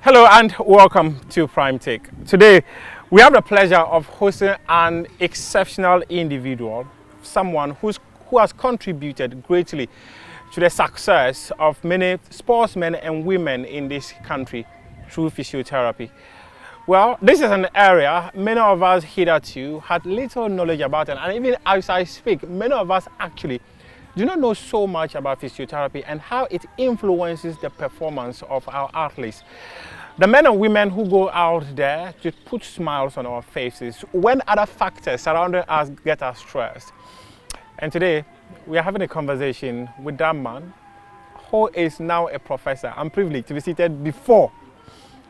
Hello and welcome to Prime Take. Today we have the pleasure of hosting an exceptional individual, someone who has contributed greatly to the success of many sportsmen and women in this country through physiotherapy. Well, this is an area many of us hitherto had little knowledge about, and even as I speak, many of us actually do not know so much about physiotherapy and how it influences the performance of our athletes. The men and women who go out there to put smiles on our faces when other factors surrounding us get us stressed. And today, we are having a conversation with that man who is now a professor. I'm privileged to be seated before,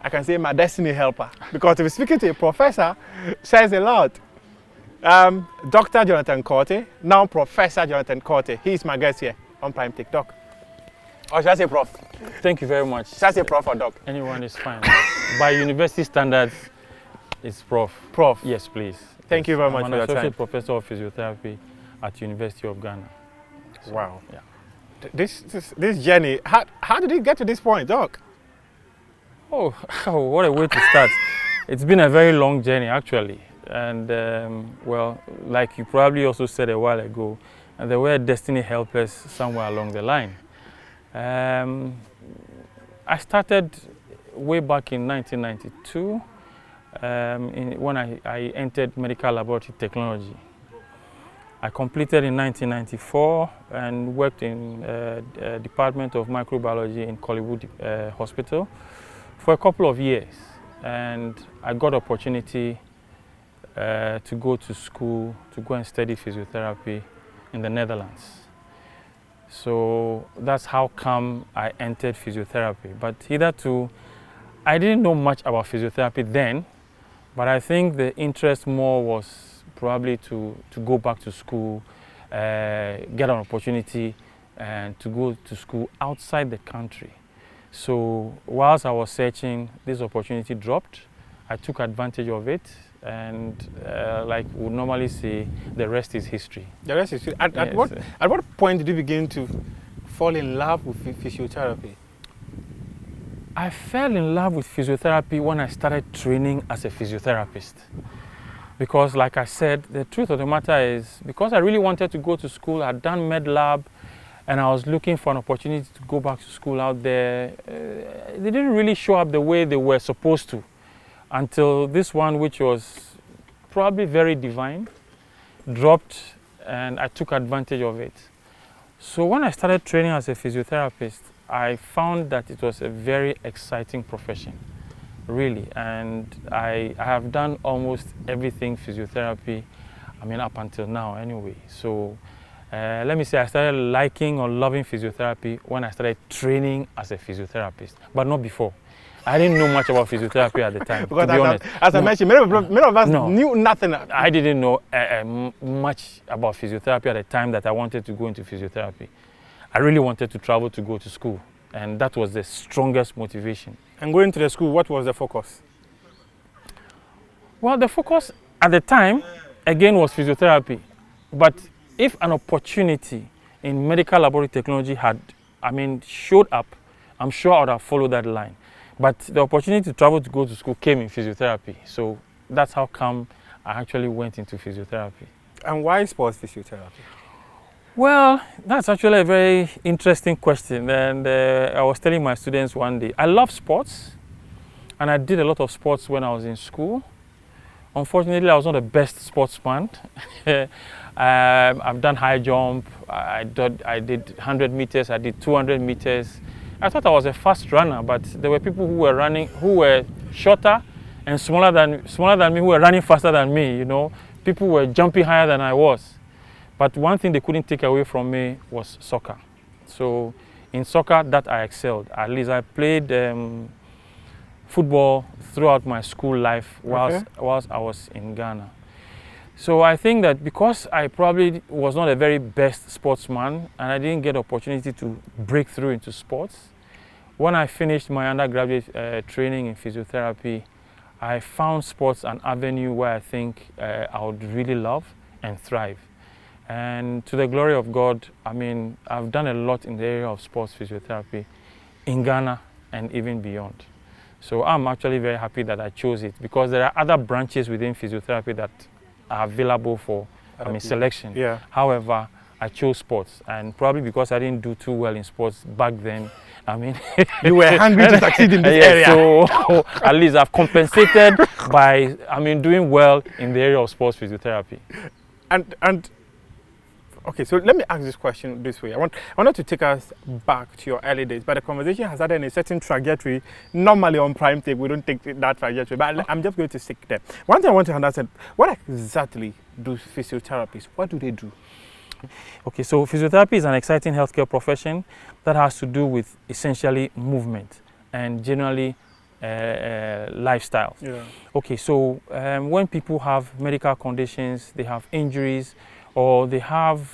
I can say, my destiny helper, because to be speaking to a professor says a lot. Dr. Jonathan QUARTEY, now Professor Jonathan QUARTEY. He is my guest here on Prime Take Talk. Or should I say Prof? Thank you very much. Should I say Prof or Doc? Anyone is fine. By university standards, it's Prof. Prof. Yes, please. Thank you very much I'm for your an time. associate professor of physiotherapy at University of Ghana. Wow. Yeah. This journey, how did it get to this point, Doc? Oh, what a way to start. It's been a very long journey, actually. And, well, like you probably also said a while ago, there were destiny helpers somewhere along the line. I started way back in 1992 when I entered medical laboratory technology. I completed in 1994 and worked in the Department of Microbiology in Collywood Hospital for a couple of years. And I got opportunity to go to school, to go and study physiotherapy in the Netherlands. So that's how come I entered physiotherapy. But hitherto, I didn't know much about physiotherapy then, but I think the interest more was probably to go back to school, get an opportunity and to go to school outside the country. So whilst I was searching, this opportunity dropped. I took advantage of it, and like we normally say, the rest is history. The rest is history. At what point did you begin to fall in love with physiotherapy? I fell in love with physiotherapy when I started training as a physiotherapist. Because like I said, the truth of the matter is, because I really wanted to go to school, I'd done med lab, and I was looking for an opportunity to go back to school out there. They didn't really show up the way they were supposed to, until this one, which was probably very divine, dropped, and I took advantage of it. So when I started training as a physiotherapist, I found that it was a very exciting profession, really. And I have done almost everything physiotherapy, I mean, up until now anyway. So let me say I started liking or loving physiotherapy when I started training as a physiotherapist, but not before. I didn't know much about physiotherapy at the time, because to be honest. As I mentioned, many of us knew nothing. I didn't know much about physiotherapy at the time that I wanted to go into physiotherapy. I really wanted to travel to go to school, and that was the strongest motivation. And going to the school, what was the focus? Well, the focus at the time, again, was physiotherapy. But if an opportunity in medical laboratory technology had, showed up, I'm sure I would have followed that line. But the opportunity to travel to go to school came in physiotherapy. So that's how come I actually went into physiotherapy. And why sports physiotherapy? Well, that's actually a very interesting question. And I was telling my students one day, I love sports. And I did a lot of sports when I was in school. Unfortunately, I was not the best sportsman. I've done high jump. I did 100 meters. I did 200 meters. I thought I was a fast runner, but there were people who were running, who were shorter and smaller than me, who were running faster than me. You know, people were jumping higher than I was. But one thing they couldn't take away from me was soccer. So in soccer, that I excelled. At least I played football throughout my school life whilst I was in Ghana. So I think that because I probably was not a very best sportsman and I didn't get the opportunity to break through into sports, when I finished my undergraduate training in physiotherapy, I found sports an avenue where I think I would really love and thrive. And to the glory of God, I've done a lot in the area of sports physiotherapy in Ghana and even beyond. So I'm actually very happy that I chose it, because there are other branches within physiotherapy that are available for selection. Yeah. However, I chose sports, and probably because I didn't do too well in sports back then. I mean, you were hungry to succeed in this yeah, area. So at least I've compensated by, doing well in the area of sports physiotherapy. And okay, so let me ask this question this way. I wanted to take us back to your early days, but the conversation has had a certain trajectory. Normally on Prime Tape, we don't take that trajectory, but I'm just going to stick there. One thing I want to understand, what exactly do physiotherapists, what do they do? Okay, so physiotherapy is an exciting healthcare profession that has to do with essentially movement and generally lifestyle. Yeah. Okay, so when people have medical conditions, they have injuries, or they have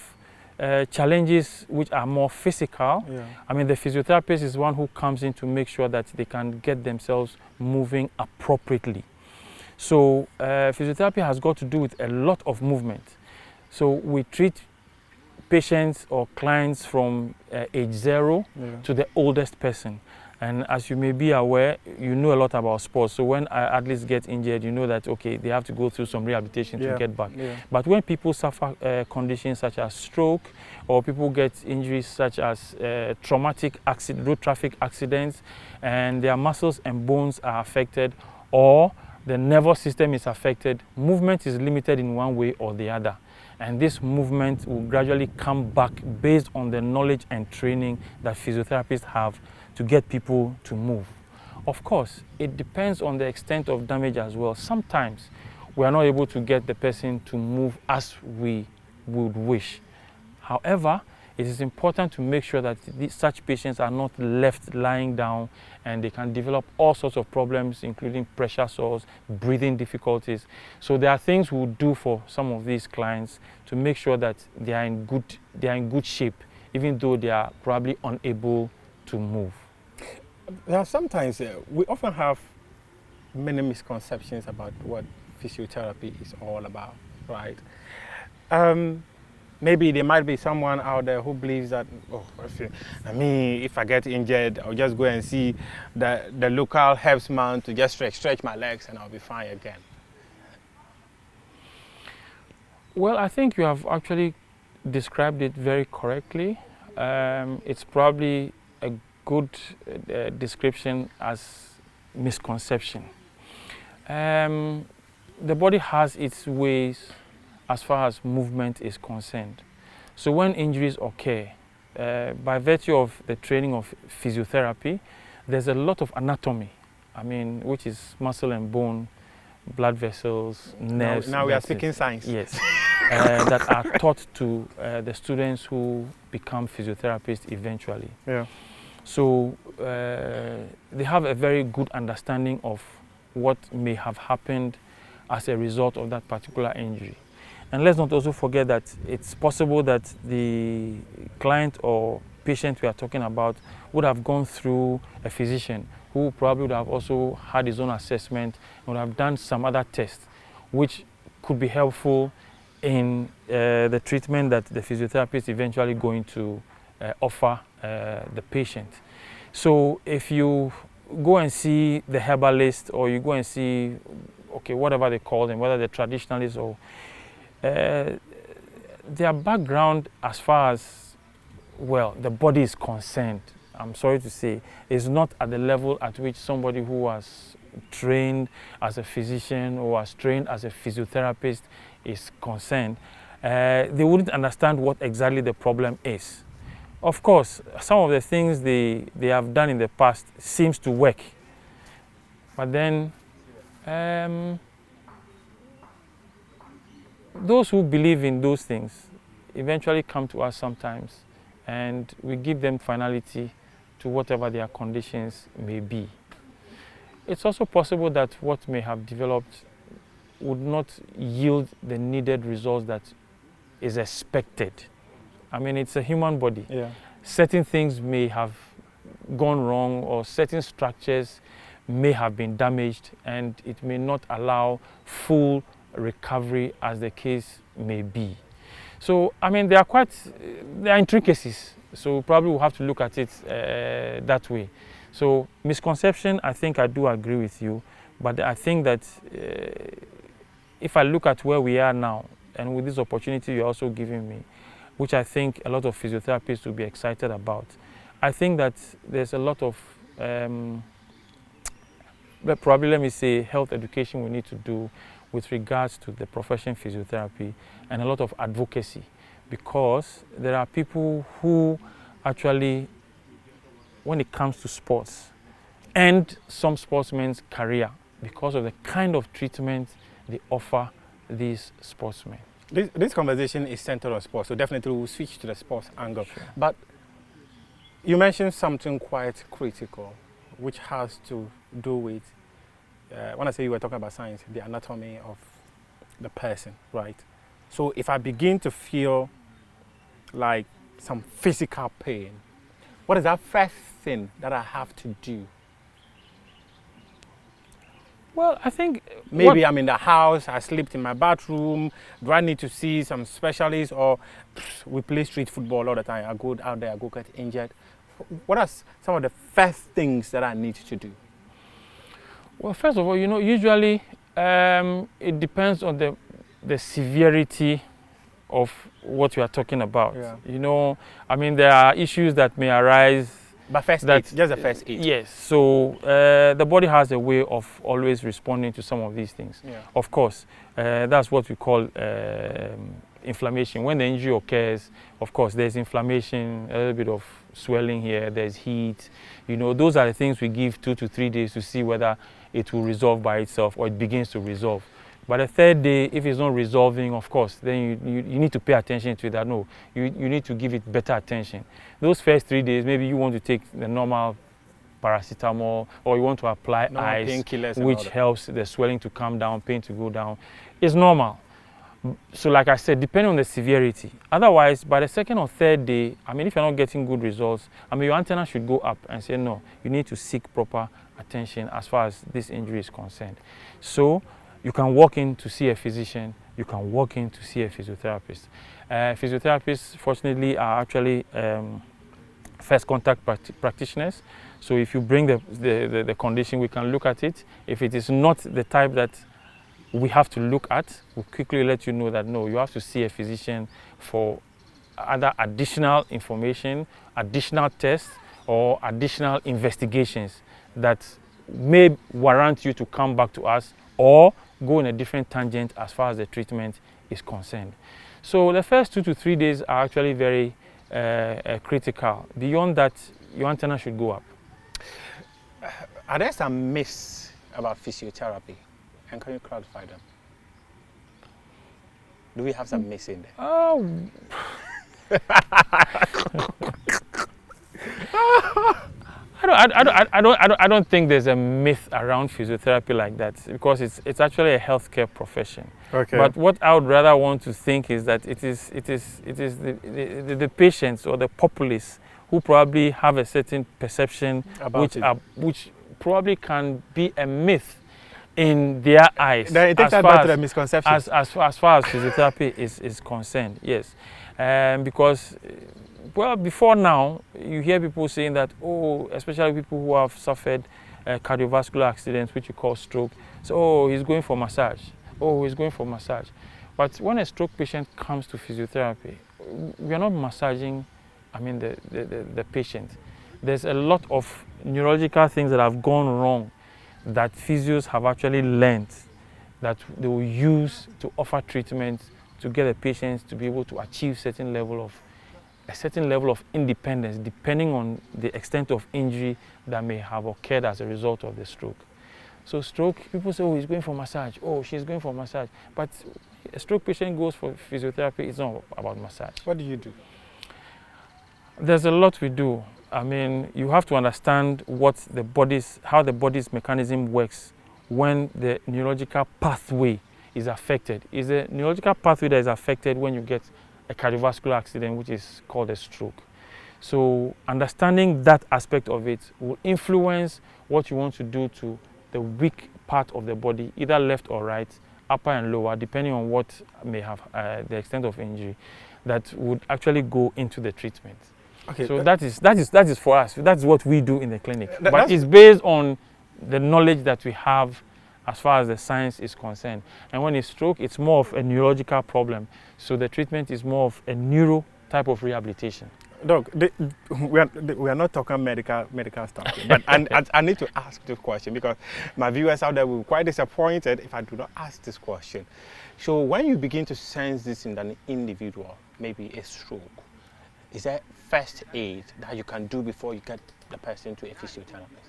challenges which are more physical, Yeah. I mean, the physiotherapist is one who comes in to make sure that they can get themselves moving appropriately. So physiotherapy has got to do with a lot of movement. So we treat patients or clients from age 0 to the oldest person. And as you may be aware, you know a lot about sports. So when athletes get injured, you know that, okay, they have to go through some rehabilitation to get back. Yeah. But when people suffer conditions such as stroke, or people get injuries such as traumatic road traffic accidents, and their muscles and bones are affected, or the nervous system is affected, movement is limited in one way or the other. And this movement will gradually come back based on the knowledge and training that physiotherapists have to get people to move. Of course, it depends on the extent of damage as well. Sometimes we are not able to get the person to move as we would wish. However, it is important to make sure that such patients are not left lying down, and they can develop all sorts of problems, including pressure sores, breathing difficulties. So there are things we'll do for some of these clients to make sure that they are in good shape, even though they are probably unable to move. There are sometimes we often have many misconceptions about what physiotherapy is all about, right? Maybe there might be someone out there who believes that, if I get injured, I'll just go and see the local herbsman to just stretch my legs and I'll be fine again. Well, I think you have actually described it very correctly. It's probably a good description as misconception. The body has its ways as far as movement is concerned. So when injuries occur, by virtue of the training of physiotherapy, there's a lot of anatomy, which is muscle and bone, blood vessels, nerves. Now we are speaking science. Yes. That are taught to the students who become physiotherapists eventually. Yeah. So they have a very good understanding of what may have happened as a result of that particular injury. And let's not also forget that it's possible that the client or patient we are talking about would have gone through a physician who probably would have also had his own assessment and would have done some other tests, which could be helpful in the treatment that the physiotherapist is eventually going to offer the patient. So if you go and see the herbalist, or you go and see, whatever they call them, whether they're traditionalists or their background as far as, the body is concerned, I'm sorry to say, is not at the level at which somebody who was trained as a physician or was trained as a physiotherapist is concerned. They wouldn't understand what exactly the problem is. Of course, some of the things they have done in the past seems to work, but then those who believe in those things eventually come to us sometimes, and we give them finality to whatever their conditions may be. It's also possible that what may have developed would not yield the needed results that is expected. It's a human body. Yeah. Certain things may have gone wrong, or certain structures may have been damaged, and it may not allow full recovery as the case may be. So, there are intricacies. So probably we'll have to look at it that way. So misconception, I think I do agree with you, but I think that if I look at where we are now, and with this opportunity you're also giving me, which I think a lot of physiotherapists will be excited about, I think that there's a lot of probably, let me say, health education we need to do with regards to the profession physiotherapy, and a lot of advocacy, because there are people who actually, when it comes to sports, end some sportsmen's career because of the kind of treatment they offer these sportsmen. This conversation is centered on sports, so definitely we'll switch to the sports angle. Sure. But you mentioned something quite critical, which has to do with, when I say you were talking about science, the anatomy of the person, right? So if I begin to feel like some physical pain, what is that first thing that I have to do? Well, I think maybe I'm in the house, I slept in my bathroom. Do I need to see some specialist, or we play street football all the time? I go out there, I go get injured. What are some of the first things that I need to do? Well, first of all, you know, usually it depends on the severity of what you are talking about. Yeah. You know, I mean, there are issues that may arise. But first aid, just the first aid. Yes. So the body has a way of always responding to some of these things. Yeah. Of course, that's what we call inflammation. When the injury occurs, of course, there's inflammation, a little bit of swelling here, there's heat. You know, those are the things we give 2 to 3 days to see whether it will resolve by itself or it begins to resolve. By the third day, if it's not resolving, of course, then you need to pay attention to that. No, you need to give it better attention. Those first 3 days, maybe you want to take the normal paracetamol, or you want to apply ice, which helps the swelling to come down, pain to go down. It's normal. So like I said, depending on the severity. Otherwise, by the second or third day, I mean, if you're not getting good results, I mean, your antenna should go up and say, no, you need to seek proper attention as far as this injury is concerned. So you can walk in to see a physician, you can walk in to see a physiotherapist. Physiotherapists, fortunately, are actually first contact practitioners. So if you bring the condition, we can look at it. If it is not the type that we have to look at, we'll quickly let you know that no, you have to see a physician for other additional information, additional tests, or additional investigations that may warrant you to come back to us or go in a different tangent as far as the treatment is concerned. So the first 2 to 3 days are actually very critical. Beyond that, your antenna should go up. Are there some myths about physiotherapy? And can you clarify them? Do we have some myths in there? Oh. I don't think there's a myth around physiotherapy like that, because it's actually a healthcare profession. Okay. But what I would rather want to think is that it is the patients or the populace who probably have a certain perception which probably can be a myth in their eyes. Then it takes that back to the misconception. As far as physiotherapy is concerned, yes. Because, well, before now, you hear people saying that, oh, especially people who have suffered cardiovascular accidents, which you call stroke, so, oh, he's going for massage. Oh, he's going for massage. But when a stroke patient comes to physiotherapy, we are not massaging, I mean, the patient. There's a lot of neurological things that have gone wrong that physios have actually learned that they will use to offer treatment to get the patients to be able to achieve a certain level of independence, depending on the extent of injury that may have occurred as a result of the stroke. So stroke, people say, oh, he's going for massage. Oh, she's going for massage. But a stroke patient goes for physiotherapy, it's not about massage. What do you do? There's a lot we do. I mean, you have to understand how the body's mechanism works when the neurological pathway is affected. Is a neurological pathway that is affected when you get a cardiovascular accident, which is called a stroke. So understanding that aspect of it will influence what you want to do to the weak part of the body, either left or right, upper and lower, depending on what may have the extent of injury, that would actually go into the treatment. Okay. So that is for us. That's what we do in the clinic. But That's it's based on the knowledge that we have as far as the science is concerned. And when it's stroke, it's more of a neurological problem. So the treatment is more of a neuro type of rehabilitation. Doc, we are not talking medical stuff, but I need to ask this question because my viewers out there will be quite disappointed if I do not ask this question. So when you begin to sense this in an individual, maybe a stroke, is there first aid that you can do before you get the person to a physiotherapist?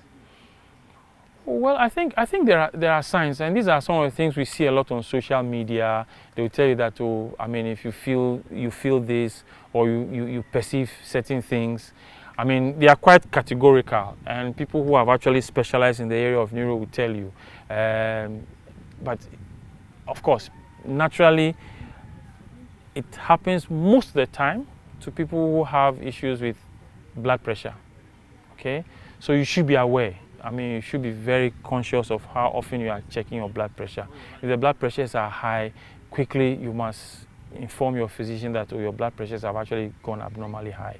Well, I think there are signs, and these are some of the things we see a lot on social media. They will tell you that, oh, I mean, if you feel this, or you perceive certain things. I mean, they are quite categorical, and people who have actually specialized in the area of neuro will tell you. But of course, naturally, it happens most of the time to people who have issues with blood pressure. Okay, so you should be aware. I mean, you should be very conscious of how often you are checking your blood pressure. If the blood pressures are high, quickly you must inform your physician that, oh, your blood pressures have actually gone abnormally high.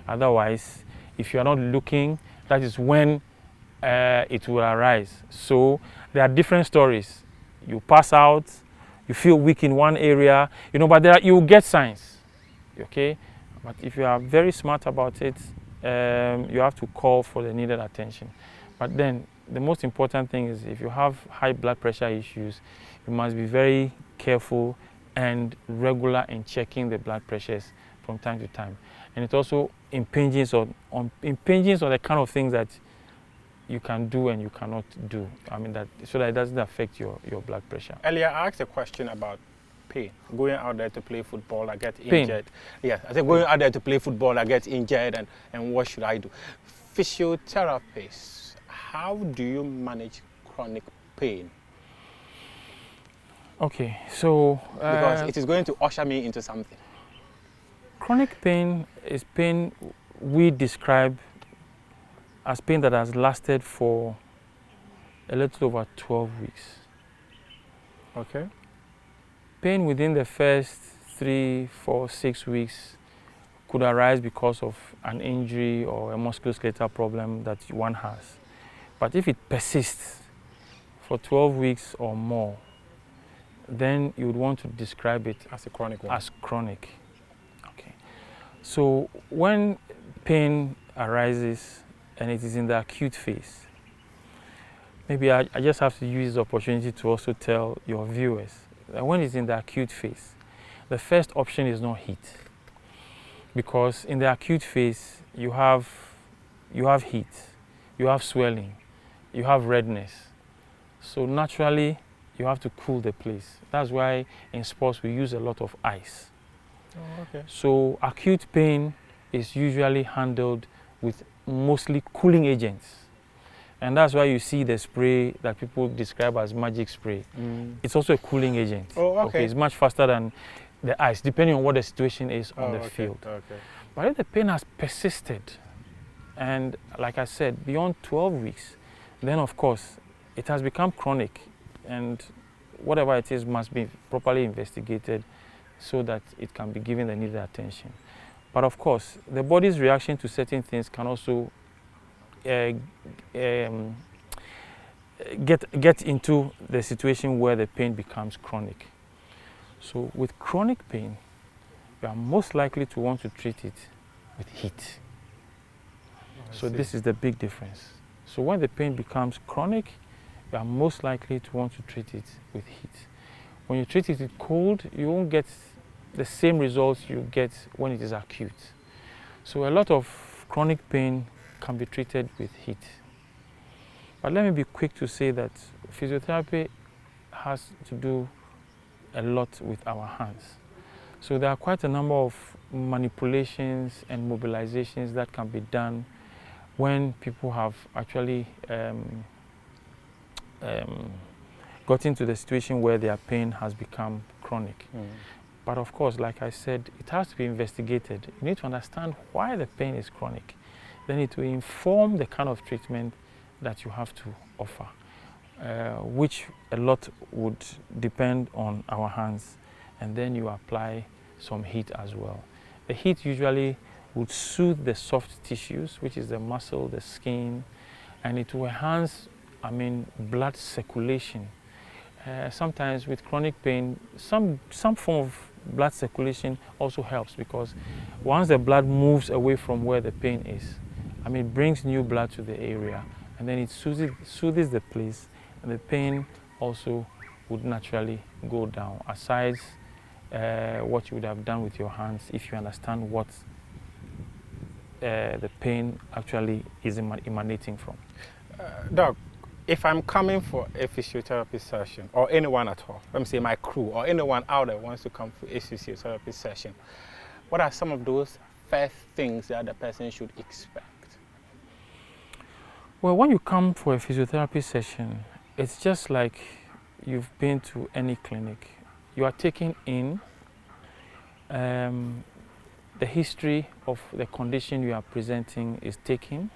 Otherwise, if you are not looking, that is when it will arise. So there are different stories. You pass out, you feel weak in one area, but you will get signs. Okay, but if you are very smart about it, you have to call for the needed attention. But then the most important thing is if you have high blood pressure issues, you must be very careful and regular in checking the blood pressures from time to time. And it also impinges on the kind of things that you can do and you cannot do. I mean, so that it doesn't affect your blood pressure. Earlier, I asked a question about pain. Going out there to play football, I get injured. Yeah, I said going out there to play football, I get injured, and what should I do? Physiotherapists, how do you manage chronic pain? Okay, so because it is going to usher me into something. Chronic pain is pain we describe as pain that has lasted for a little over 12 weeks. Okay. Pain within the first 3, 4, 6 weeks could arise because of an injury or a musculoskeletal problem that one has. But if it persists for 12 weeks or more, then you would want to describe it as a chronic one. As chronic. Okay. So when pain arises and it is in the acute phase, maybe I just have to use this opportunity to also tell your viewers that when it's in the acute phase, the first option is not heat. Because in the acute phase, you have heat, you have swelling, you have redness. So naturally, you have to cool the place. That's why in sports we use a lot of ice. Oh, okay. So acute pain is usually handled with mostly cooling agents. And that's why you see the spray that people describe as magic spray. It's also a cooling agent. Oh, okay. It's much faster than the ice, depending on what the situation is on the field. Okay. But if the pain has persisted, and like I said, beyond 12 weeks, then of course, it has become chronic, and whatever it is must be properly investigated so that it can be given the needed attention. But of course, the body's reaction to certain things can also get into the situation where the pain becomes chronic. So with chronic pain, you are most likely to want to treat it with heat. So this is the big difference. So when the pain becomes chronic, you are most likely to want to treat it with heat. When you treat it with cold, you won't get the same results you get when it is acute. So a lot of chronic pain can be treated with heat. But let me be quick to say that physiotherapy has to do a lot with our hands. So there are quite a number of manipulations and mobilizations that can be done when people have actually got into the situation where their pain has become chronic. But of course, like I said, it has to be investigated. You need to understand why the pain is chronic. Then it will inform the kind of treatment that you have to offer, which a lot would depend on our hands, and then you apply some heat as well. The heat usually would soothe the soft tissues, which is the muscle, the skin, and it will enhance, blood circulation. Sometimes with chronic pain, some form of blood circulation also helps, because once the blood moves away from where the pain is, it brings new blood to the area, and then it soothes the place, and the pain also would naturally go down, aside what you would have done with your hands if you understand what the pain actually is emanating from. Doc, if I'm coming for a physiotherapy session, or anyone at all, let me say my crew, or anyone out there wants to come for a physiotherapy session, what are some of those first things that the person should expect? Well, when you come for a physiotherapy session, it's just like you've been to any clinic. You are taking in the history of the condition you are presenting is taken,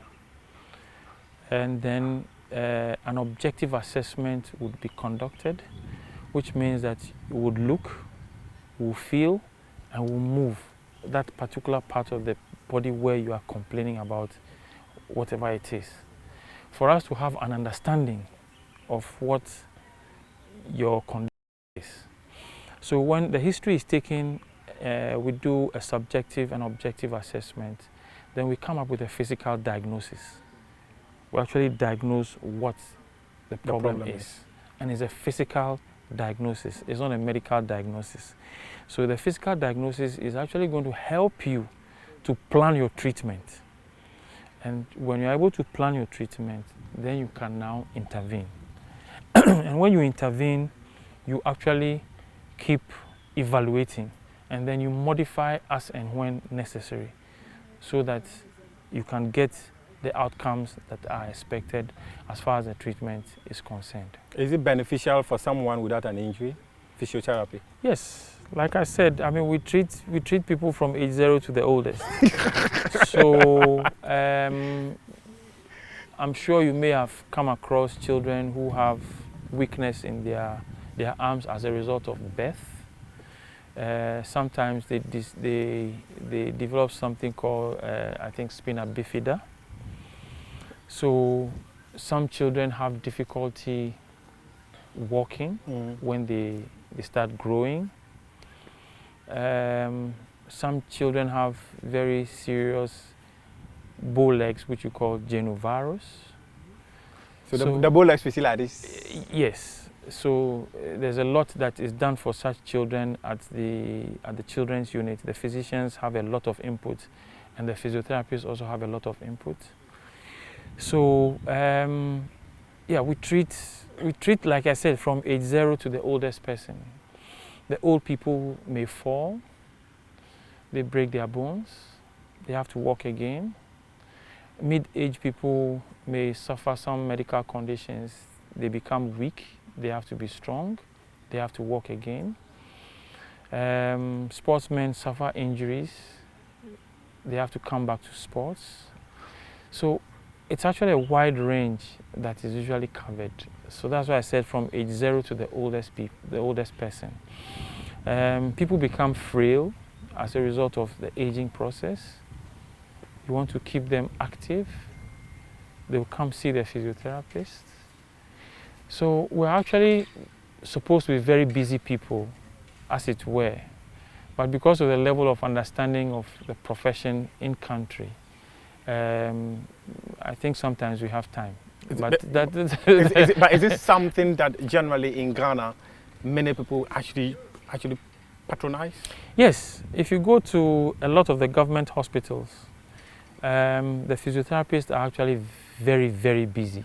and then an objective assessment would be conducted, which means that you would look, will feel, and will move that particular part of the body where you are complaining about whatever it is, for us to have an understanding of what your condition is. So when the history is taken, we do a subjective and objective assessment. Then we come up with a physical diagnosis. We actually diagnose what the problem is. And it's a physical diagnosis. It's not a medical diagnosis. So the physical diagnosis is actually going to help you to plan your treatment. And when you're able to plan your treatment, then you can now intervene. And when you intervene, you actually keep evaluating, and then you modify as and when necessary, so that you can get the outcomes that are expected as far as the treatment is concerned. Is it beneficial for someone without an injury, physiotherapy? Yes, like I said, we treat people from age 0 to the oldest. So I'm sure you may have come across children who have weakness in their arms as a result of birth. Sometimes they develop something called, I think, spina bifida. So some children have difficulty walking when they start growing. Some children have very serious bow legs, which you call genovarus. So the bow legs we see like this? Yes. So there's a lot that is done for such children at the children's unit. The physicians have a lot of input, and the physiotherapists also have a lot of input. So we treat, like I said, from age 0 to the oldest person. The old people may fall, they break their bones, they have to walk again. Mid-age people may suffer some medical conditions, they become weak, they have to be strong, they have to walk again. Sportsmen suffer injuries, they have to come back to sports. So it's actually a wide range that is usually covered. So that's why I said from age 0 to the oldest person. People become frail as a result of the aging process. You want to keep them active, they'll come see their physiotherapist. So we're actually supposed to be very busy people, as it were. But because of the level of understanding of the profession in country, I think sometimes we have time. But is this something that generally in Ghana, many people actually patronize? Yes. If you go to a lot of the government hospitals, the physiotherapists are actually very, very busy.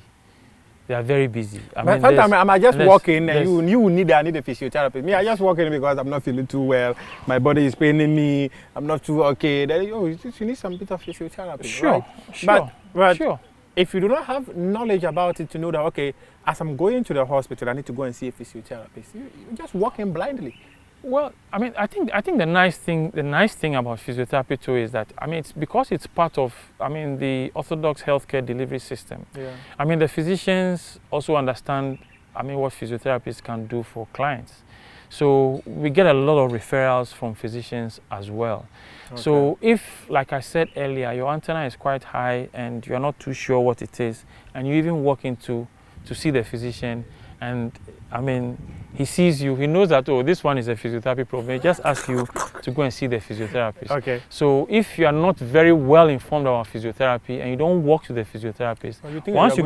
They are very busy. But sometimes I might just walk in and you need a physiotherapist. Me, I just walk in because I'm not feeling too well. My body is paining me. I'm not too okay. Then, you need some bit of physiotherapy. Sure, right? But sure. If you do not have knowledge about it to know that, okay, as I'm going to the hospital, I need to go and see a physiotherapist. You just walk in blindly. Well, I think the nice thing about physiotherapy too is that it's because it's part of the orthodox healthcare delivery system. Yeah. The physicians also understand what physiotherapists can do for clients. So we get a lot of referrals from physicians as well. Okay. So if, like I said earlier, your antenna is quite high and you're not too sure what it is, and you even walk into to see the physician, and I mean, he sees you, he knows that, oh, this one is a physiotherapy problem, he just asks you to go and see the physiotherapist. Okay. So if you are not very well informed about physiotherapy and you don't walk to the physiotherapist, once you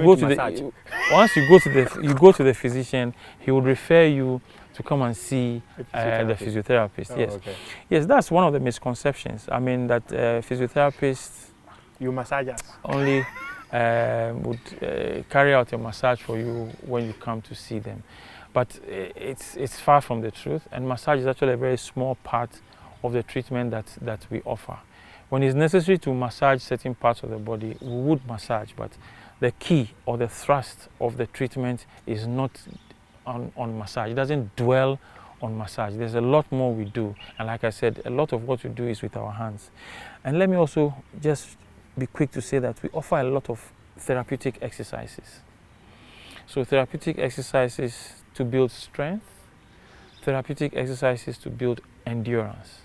go to the physician, he will refer you to come and see the physiotherapist. Yes. Okay. Yes, that's one of the misconceptions. I mean, that physiotherapists massage us only would carry out a massage for you when you come to see them. But it's far from the truth, and massage is actually a very small part of the treatment that we offer. When it's necessary to massage certain parts of the body, we would massage, but the key or the thrust of the treatment is not on massage. It doesn't dwell on massage. There's a lot more we do, and like I said, a lot of what we do is with our hands. And let me also just be quick to say that we offer a lot of therapeutic exercises. So therapeutic exercises to build strength, therapeutic exercises to build endurance.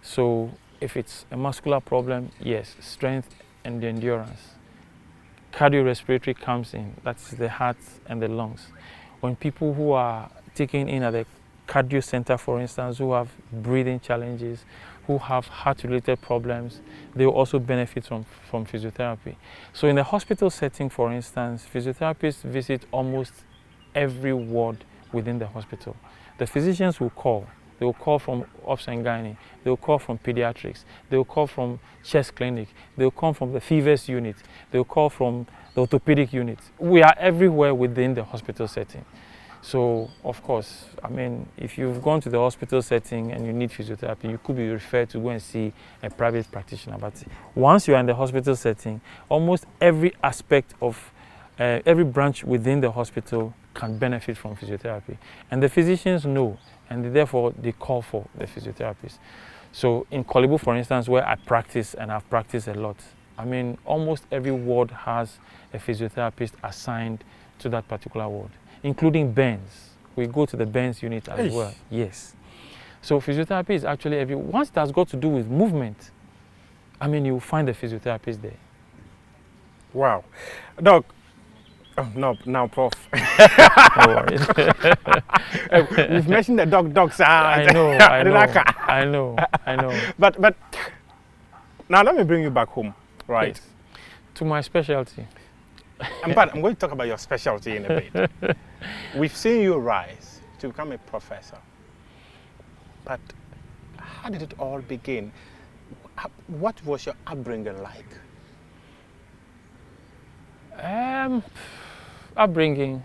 So if it's a muscular problem, yes, strength and endurance. Cardiorespiratory comes in, that's the heart and the lungs. When people who are taken in at the cardio center, for instance, who have breathing challenges, who have heart-related problems, they will also benefit from physiotherapy. So in the hospital setting, for instance, physiotherapists visit almost every ward within the hospital. The physicians will call. They will call from obs and gynae. They will call from pediatrics. They will call from chest clinic. They will come from the fevers unit. They will call from the orthopedic unit. We are everywhere within the hospital setting. So, of course, I mean, if you've gone to the hospital setting and you need physiotherapy, you could be referred to go and see a private practitioner. But once you are in the hospital setting, almost every aspect of every branch within the hospital can benefit from physiotherapy. And the physicians know, and therefore they call for the physiotherapist. So in Kolebu, for instance, where I practice, and I've practiced a lot, I mean, almost every ward has a physiotherapist assigned to that particular ward, including burns. We go to the burns unit as well. Yes. So physiotherapy is actually once it has got to do with movement, I mean, you'll find a physiotherapist there. Wow. Doc, no, now Prof. No worries. We've mentioned the dogs. I know. But now let me bring you back home, right? Yes. To my specialty. I'm going to talk about your specialty in a bit. We've seen you rise to become a professor. But how did it all begin? What was your upbringing like? Upbringing.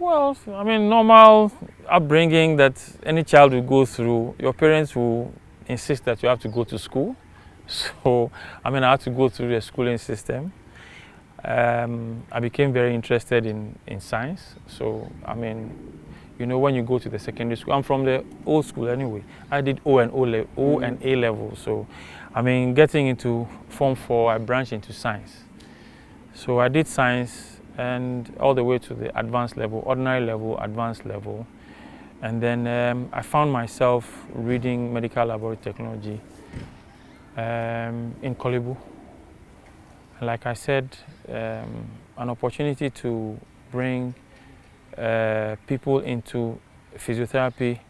Well, I mean, normal upbringing that any child will go through. Your parents will insist that you have to go to school. So, I mean, I had to go through the schooling system. I became very interested in science. So, I mean, you know, when you go to the secondary school, I'm from the old school anyway. I did O and A level. So, I mean, getting into Form 4, I branched into science. So I did science and all the way to the advanced level, ordinary level, advanced level. And then I found myself reading medical laboratory technology in Kolebu. Like I said, an opportunity to bring people into physiotherapy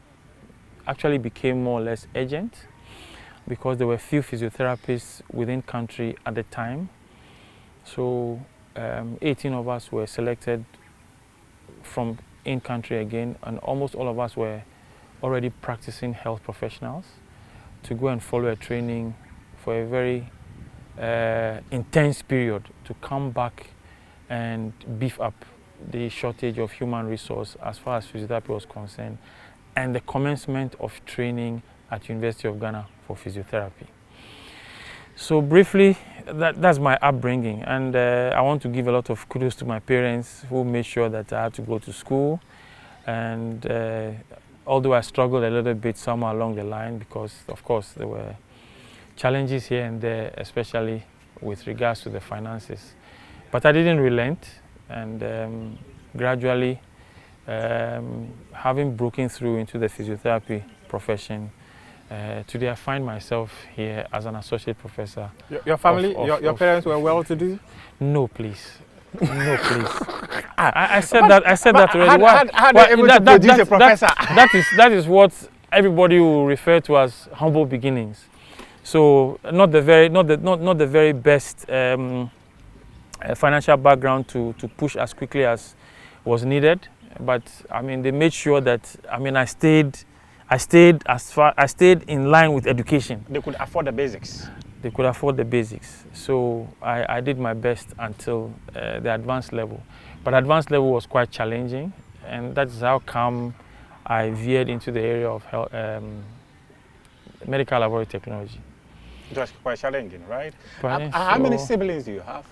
actually became more or less urgent because there were few physiotherapists within country at the time. So 18 of us were selected from in country again, and almost all of us were already practicing health professionals to go and follow a training for a very intense period to come back and beef up the shortage of human resource as far as physiotherapy was concerned, and the commencement of training at University of Ghana for physiotherapy. So briefly, that's my upbringing, and I want to give a lot of kudos to my parents who made sure that I had to go to school. And although I struggled a little bit somewhere along the line, because of course there were challenges here and there, especially with regards to the finances, but I didn't relent, and gradually having broken through into the physiotherapy profession, today I find myself here as an associate professor. Your family, your parents were well-to-do? No, please. No, please. I said that. I said that already. How they able to produce a professor? That is what everybody will refer to as humble beginnings. So not the very best financial background to push as quickly as was needed. But I mean, they made sure that I stayed in line with education. They could afford the basics. They could afford the basics. So I did my best until the advanced level. But advanced level was quite challenging, and that is how come I veered into the area of health, medical laboratory technology. It was quite challenging, right? How many siblings do you have?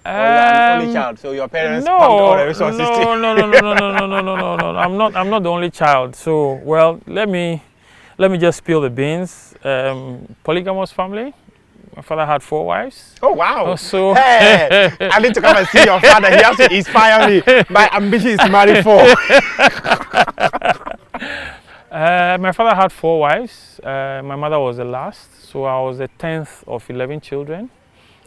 Or you are an only child, so your parents pumped all the resources. No. I'm not the only child. So, well, let me just spill the beans. Polygamous family. My father had 4 wives. Oh wow! So hey, I need to come and see your father. He has to inspire me. My ambition is to marry 4. My father had 4 wives. My mother was the last, so I was the 10th of 11 children.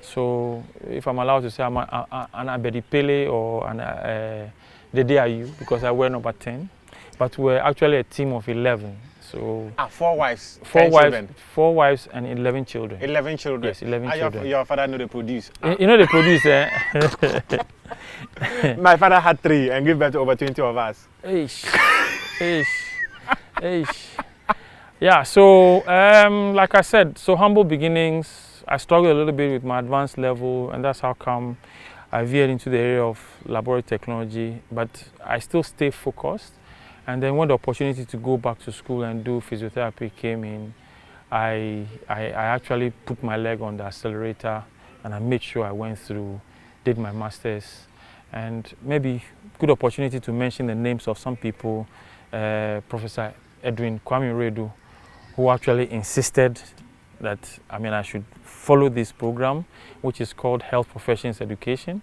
So, if I'm allowed to say, I'm an Abedipele or an Dedeayu, because I wear number 10. But we're actually a team of 11. So 4 wives, 4 children. 4 wives and 11 children. 11 children. Yes, 11 children. Your father know they produce. You know they produce, eh? My father had 3 and gave birth to over 20 of us. Eish. Yeah. So like I said, so humble beginnings. I struggled a little bit with my advanced level, and that's how come I veered into the area of laboratory technology. But I still stay focused. And then when the opportunity to go back to school and do physiotherapy came in, I actually put my leg on the accelerator, and I made sure I went through, did my master's, and maybe good opportunity to mention the names of some people, Professor Edwin Kwame Redu, who actually insisted that I should follow this program, which is called Health Professions Education.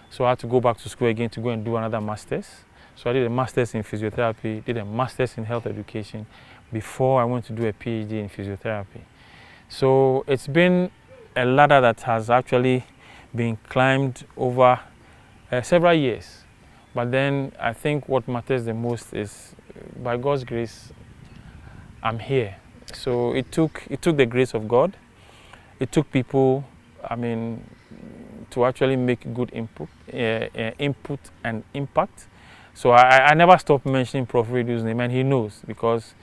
So I had to go back to school again to go and do another master's. So I did a master's in physiotherapy, did a master's in health education before I went to do a PhD in physiotherapy. So it's been a ladder that has actually been climbed over several years. But then I think what matters the most is, by God's grace, I'm here. So it took the grace of God. It took people, to actually make good input and impact. So I never stopped mentioning Prof. Redu's name, and he knows, because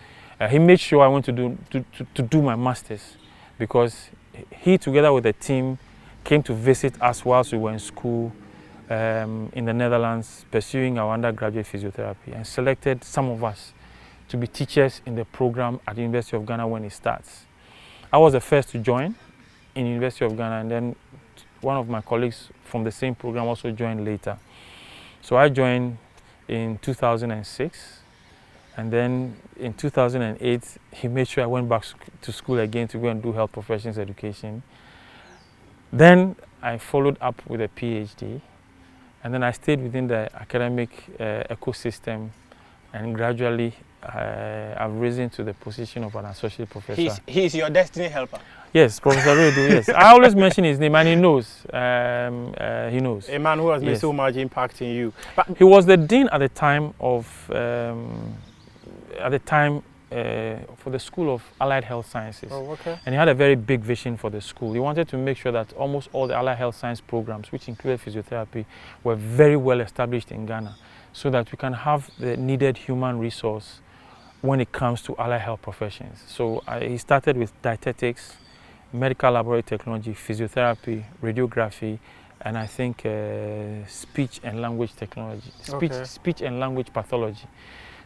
he made sure I went to do my master's, because he, together with the team, came to visit us whilst we were in school in the Netherlands, pursuing our undergraduate physiotherapy, and selected some of us to be teachers in the program at the University of Ghana when it starts. I was the first to join in the University of Ghana, and then one of my colleagues from the same program also joined later. So I joined in 2006, and then in 2008 he made sure I went back to school again to go and do health professions education. Then I followed up with a PhD, and then I stayed within the academic ecosystem, and gradually I've risen to the position of an associate professor. He's your destiny helper. Yes, Professor Redu, yes. I always mention his name, and he knows. He knows. A man who has made so much impact in you. But he was the dean at the time of, for the School of Allied Health Sciences. Oh, okay. And he had a very big vision for the school. He wanted to make sure that almost all the allied health science programs, which included physiotherapy, were very well established in Ghana, so that we can have the needed human resource when it comes to allied health professions. So he started with dietetics, medical laboratory technology, physiotherapy, radiography, and I think speech and language technology, speech and language pathology.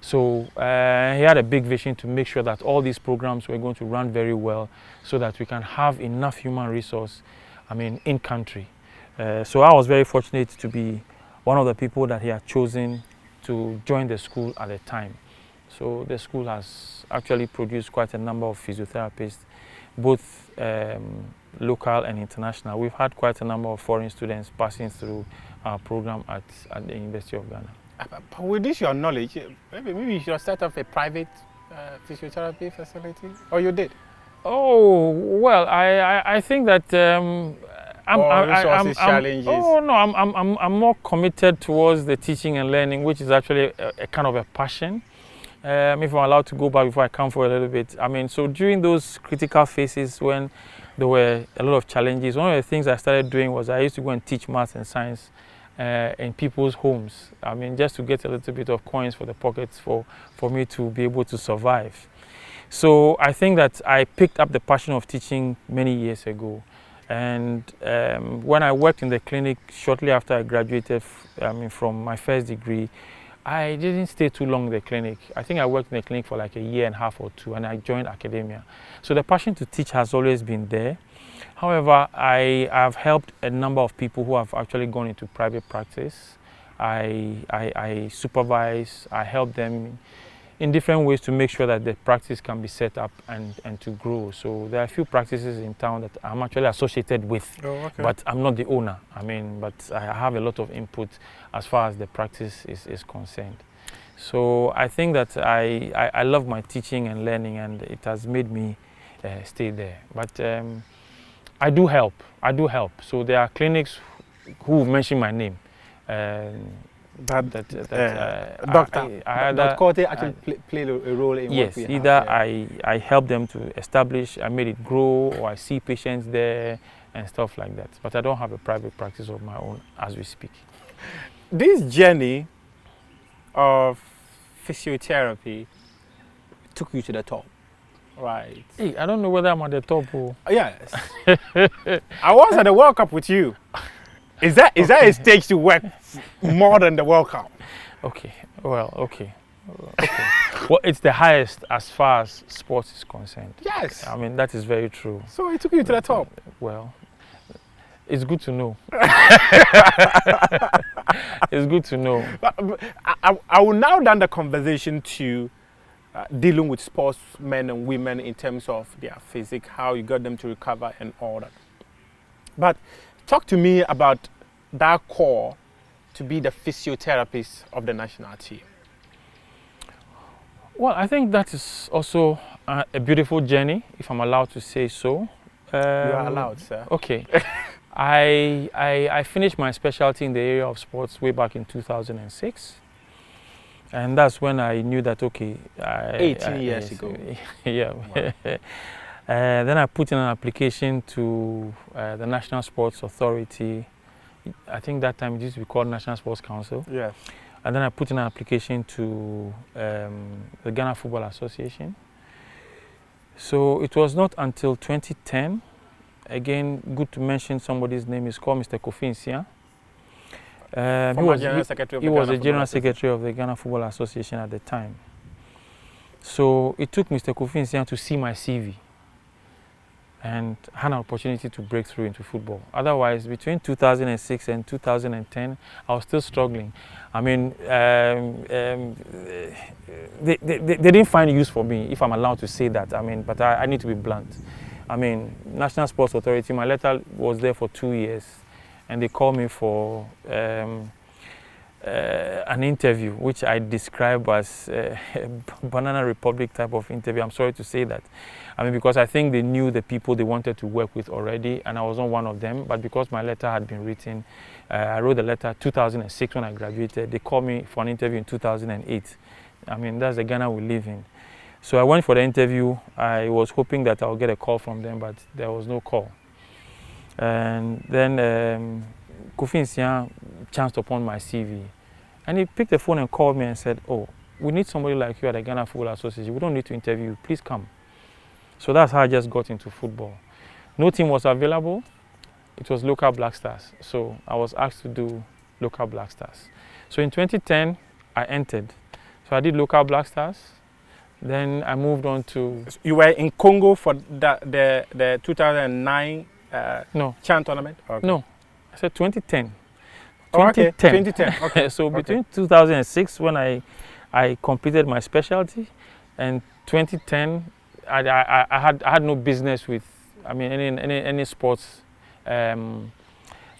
So he had a big vision to make sure that all these programs were going to run very well, so that we can have enough human resource, in country. So I was very fortunate to be one of the people that he had chosen to join the school at the time. So the school has actually produced quite a number of physiotherapists, both local and international. We've had quite a number of foreign students passing through our program at the University of Ghana. But with this your knowledge, maybe you should set up a private physiotherapy facility, or you did? Oh well, I think that challenges. Oh no, I'm more committed towards the teaching and learning, which is actually a kind of a passion. If I'm allowed to go back before I come for a little bit, I mean, so during those critical phases when there were a lot of challenges, one of the things I started doing was I used to go and teach maths and science in people's homes. I mean, just to get a little bit of coins for the pockets for me to be able to survive. So I think that I picked up the passion of teaching many years ago. And when I worked in the clinic shortly after I graduated from my first degree, I didn't stay too long in the clinic. I think I worked in the clinic for like a year and a half or two, and I joined academia. So the passion to teach has always been there. However, I have helped a number of people who have actually gone into private practice. I supervise, I help them in different ways to make sure that the practice can be set up and to grow. So there are a few practices in town that I'm actually associated with, but I'm not the owner. I mean, but I have a lot of input as far as the practice is concerned. So I think that I love my teaching and learning, and it has made me stay there. But I do help. So there are clinics who mention my name. Dr. QUARTEY actually played a role in yes, what we either have I help them to establish, I made it grow, or I see patients there and stuff like that. But I don't have a private practice of my own as we speak. This journey of physiotherapy took you to the top, right? Hey, I don't know whether I'm at the top or... Yes. I was at the World Cup with you. Is that a stage to work more than the World Cup? Okay. Well, it's the highest as far as sports is concerned. Yes. I mean, that is very true. So it took you to the top. Well, it's good to know. It's good to know. But I will now turn the conversation to dealing with sportsmen and women in terms of their physique, how you got them to recover and all that. But talk to me about that core to be the physiotherapist of the national team. Well, I think that is also a beautiful journey, if I'm allowed to say so. You are allowed, sir. Okay. I finished my specialty in the area of sports way back in 2006. And that's when I knew that, okay. 18 years ago. Yeah. Wow. Then I put in an application to the National Sports Authority. I think that time it used to be called National Sports Council. Yes. And then I put in an application to the Ghana Football Association. So it was not until 2010, again, good to mention somebody's name, is called Mr. Kofi Nsia. He was the General Secretary of the Ghana Football Association at the time. So it took Mr. Kofi Nsia to see my CV and had an opportunity to break through into football. Otherwise, between 2006 and 2010, I was still struggling. I mean, they didn't find use for me, if I'm allowed to say that. I mean, but I need to be blunt. I mean, National Sports Authority, my letter was there for 2 years, and they called me for an interview, which I describe as a Banana Republic type of interview. I'm sorry to say that. I mean, because I think they knew the people they wanted to work with already, and I was not one of them. But because my letter had been written, I wrote the letter 2006 when I graduated. They called me for an interview in 2008. I mean, that's the Ghana we live in. So I went for the interview. I was hoping that I'll get a call from them, but there was no call. And then Kofi Nsia chanced upon my CV. And he picked the phone and called me and said, "Oh, we need somebody like you at the Ghana Football Association. We don't need to interview you. Please come." So that's how I just got into football. No team was available. It was local Black Stars. So I was asked to do local Black Stars. So in 2010, I entered. So I did local Black Stars. Then I moved on to... You were in Congo for the 2009 no. CHAN tournament? Okay. No, I said 2010. 2010. 2010. Okay. So between 2006, when I completed my specialty, and 2010, I had no business with, I mean, any sports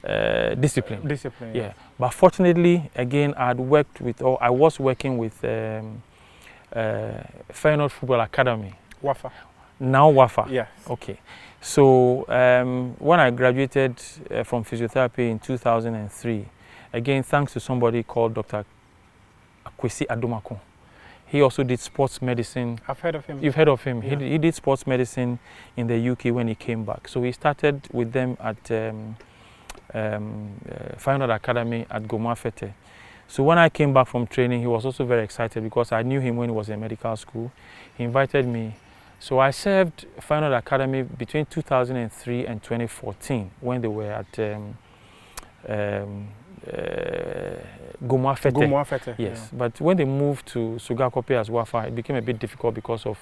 discipline. Discipline. Yeah. But fortunately, again, I was working with Feyenoord Football Academy. Wafa. Now Wafa. Yes. Okay. So when I graduated from physiotherapy in 2003, again, thanks to somebody called Dr. Kwesi Adomako. He also did sports medicine. I've heard of him. You've heard of him. Yeah. He did sports medicine in the UK when he came back. So we started with them at Feyenoord Academy at Gomafete. So when I came back from training, he was also very excited because I knew him when he was in medical school. He invited me. So I served Feyenoord Academy between 2003 and 2014 when they were at Gomafete. Yes, Yeah. but when they moved to Sugakope as Wafa, it became a bit difficult because of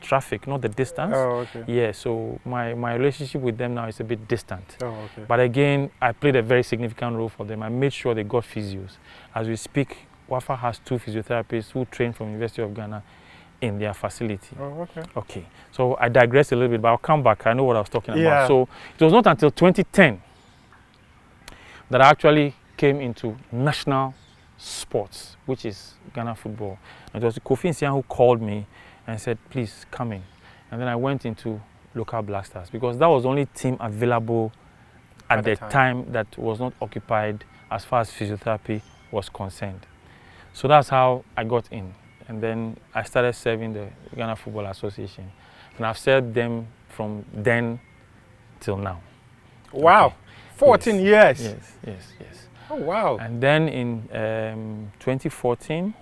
traffic, not the distance. Oh, okay. Yeah, so my relationship with them now is a bit distant. Oh, okay. But again, I played a very significant role for them. I made sure they got physios. As we speak, Wafa has 2 physiotherapists who train from University of Ghana in their facility. Oh, okay. Okay, so I digressed a little bit, but I'll come back. I know what I was talking Yeah. about. So it was not until 2010 that I actually came into national sports, which is Ghana football. And it was Kofi Nsian who called me and said, please come in. And then I went into local Black Stars because that was the only team available at the time that was not occupied as far as physiotherapy was concerned. So that's how I got in. And then I started serving the Ghana Football Association. And I've served them from then till now. Wow. Okay. 14 years. Yes. Oh, wow. And then in 2014,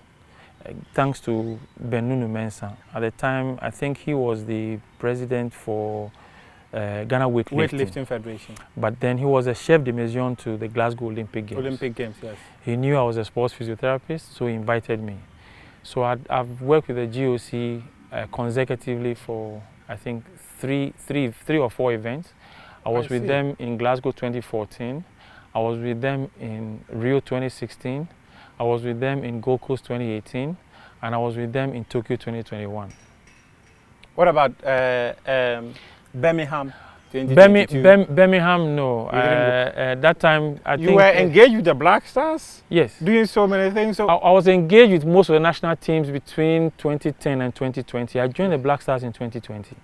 thanks to Benunu Mensah, at the time, I think he was the president for Ghana Weightlifting Federation. But then he was a chef de mission to the Glasgow Olympic Games. Olympic Games, yes. He knew I was a sports physiotherapist, so he invited me. So I've worked with the GOC consecutively for, I think, three or four events. I was with them in Glasgow 2014. I was with them in Rio 2016. I was with them in Gold Coast 2018. And I was with them in Tokyo 2021. What about Birmingham 2022? Birmingham, no. That time, I think... You were engaged with the Black Stars? Yes. Doing so many things? So I was engaged with most of the national teams between 2010 and 2020. I joined the Black Stars in 2020.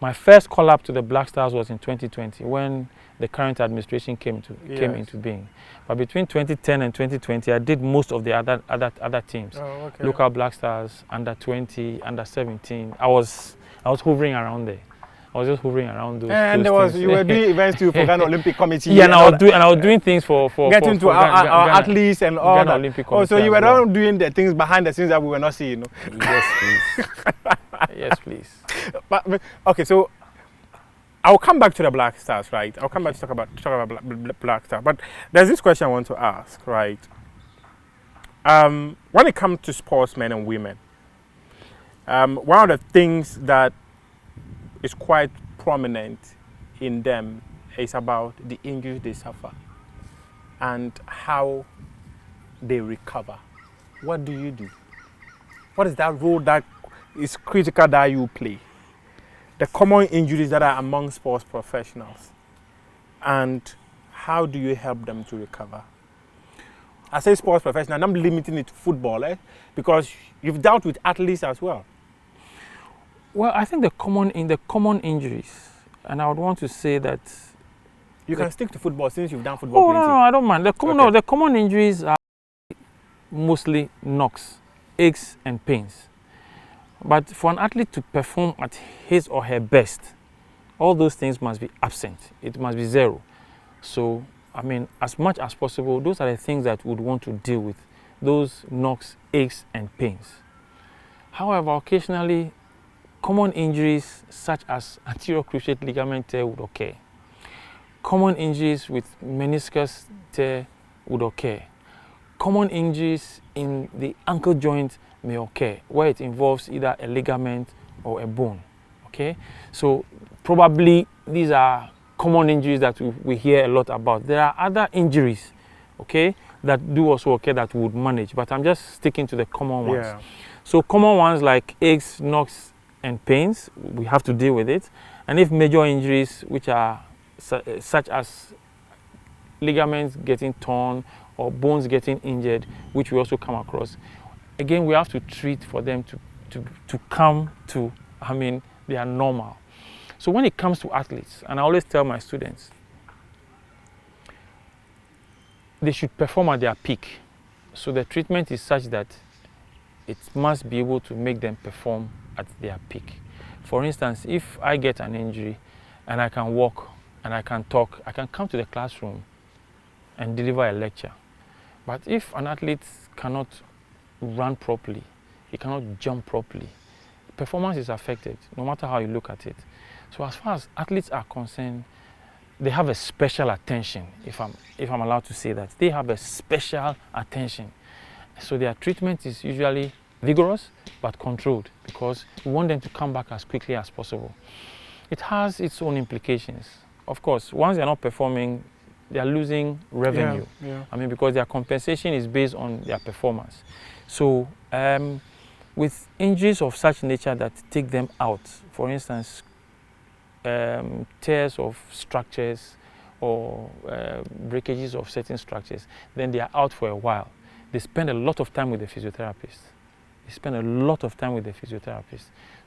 My first call-up to the Black Stars was in 2020 when the current administration came into being. But between 2010 and 2020, I did most of the other teams. Oh, okay. Local Black Stars, under 20, under 17. I was hovering around there. I was just hovering around those. And you were doing events too for Ghana Olympic Committee. Yeah, and I was doing things for getting to our athletes and all Ghana that. Olympic Committee. Oh, so you were not doing the things behind the scenes that we were not seeing, no? Yes, please. Yes, please. But okay, so I'll come back to the Black Stars, right? I'll come back to talk about Black Stars. But there's this question I want to ask, right? When it comes to sportsmen and women, one of the things that is quite prominent in them is about the injuries they suffer and how they recover. What do you do? What is that role that is critical that you play? The common injuries that are among sports professionals, and how do you help them to recover? I say sports professional, and I'm limiting it to football, because you've dealt with athletes as well. Well, I think the common injuries, and I would want to say that you can stick to football since you've done football. Oh, no, I don't mind. The common injuries are mostly knocks, aches, and pains. But for an athlete to perform at his or her best, all those things must be absent. It must be zero. So, I mean, as much as possible, those are the things that we would want to deal with. Those knocks, aches, and pains. However, occasionally, common injuries such as anterior cruciate ligament tear would occur. Common injuries with meniscus tear would occur. Common injuries in the ankle joint may occur, where it involves either a ligament or a bone. Okay, so probably these are common injuries that we hear a lot about. There are other injuries, okay, that do also occur that we would manage, but I'm just sticking to the common ones. Yeah. So common ones like aches, knocks, and pains, we have to deal with it. And if major injuries, which are such as ligaments getting torn or bones getting injured, which we also come across. Again, we have to treat for them to come to, I mean, they are normal. So when it comes to athletes, and I always tell my students, they should perform at their peak. So the treatment is such that it must be able to make them perform at their peak. For instance, if I get an injury and I can walk and I can talk, I can come to the classroom and deliver a lecture. But if an athlete cannot run properly, he cannot jump properly, performance is affected, no matter how you look at it. So as far as athletes are concerned, they have a special attention, if I'm allowed to say that. They have a special attention. So their treatment is usually vigorous but controlled, because we want them to come back as quickly as possible. It has its own implications. Of course, once they're not performing, they are losing revenue. I mean, because their compensation is based on their performance. So with injuries of such nature that take them out, for instance, tears of structures or breakages of certain structures, then they are out for a while. They spend a lot of time with the physiotherapist.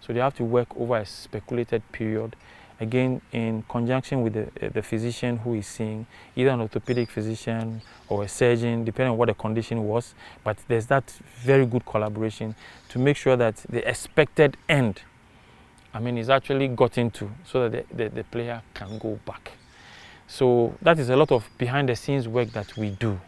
So they have to work over a speculated period, again in conjunction with the physician who is seeing, either an orthopedic physician or a surgeon, depending on what the condition was. But there's that very good collaboration to make sure that the expected end, I mean, is actually got into, so that the player can go back. So that is a lot of behind the scenes work that we do.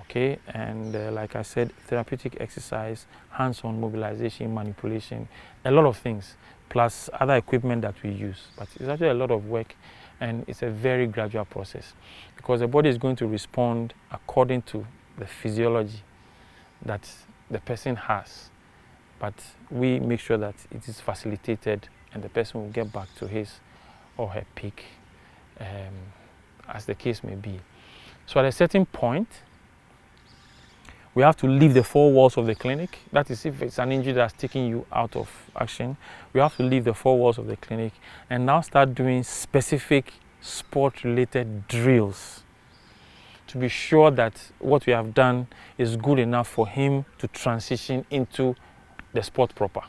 Okay, and like I said, therapeutic exercise, hands-on mobilization, manipulation, a lot of things, plus other equipment that we use. But it's actually a lot of work, and it's a very gradual process, because the body is going to respond according to the physiology that the person has. But we make sure that it is facilitated and the person will get back to his or her peak, as the case may be. So at a certain point, we have to leave the four walls of the clinic. That is, if it's an injury that's taking you out of action, we have to leave the four walls of the clinic and now start doing specific sport-related drills to be sure that what we have done is good enough for him to transition into the sport proper.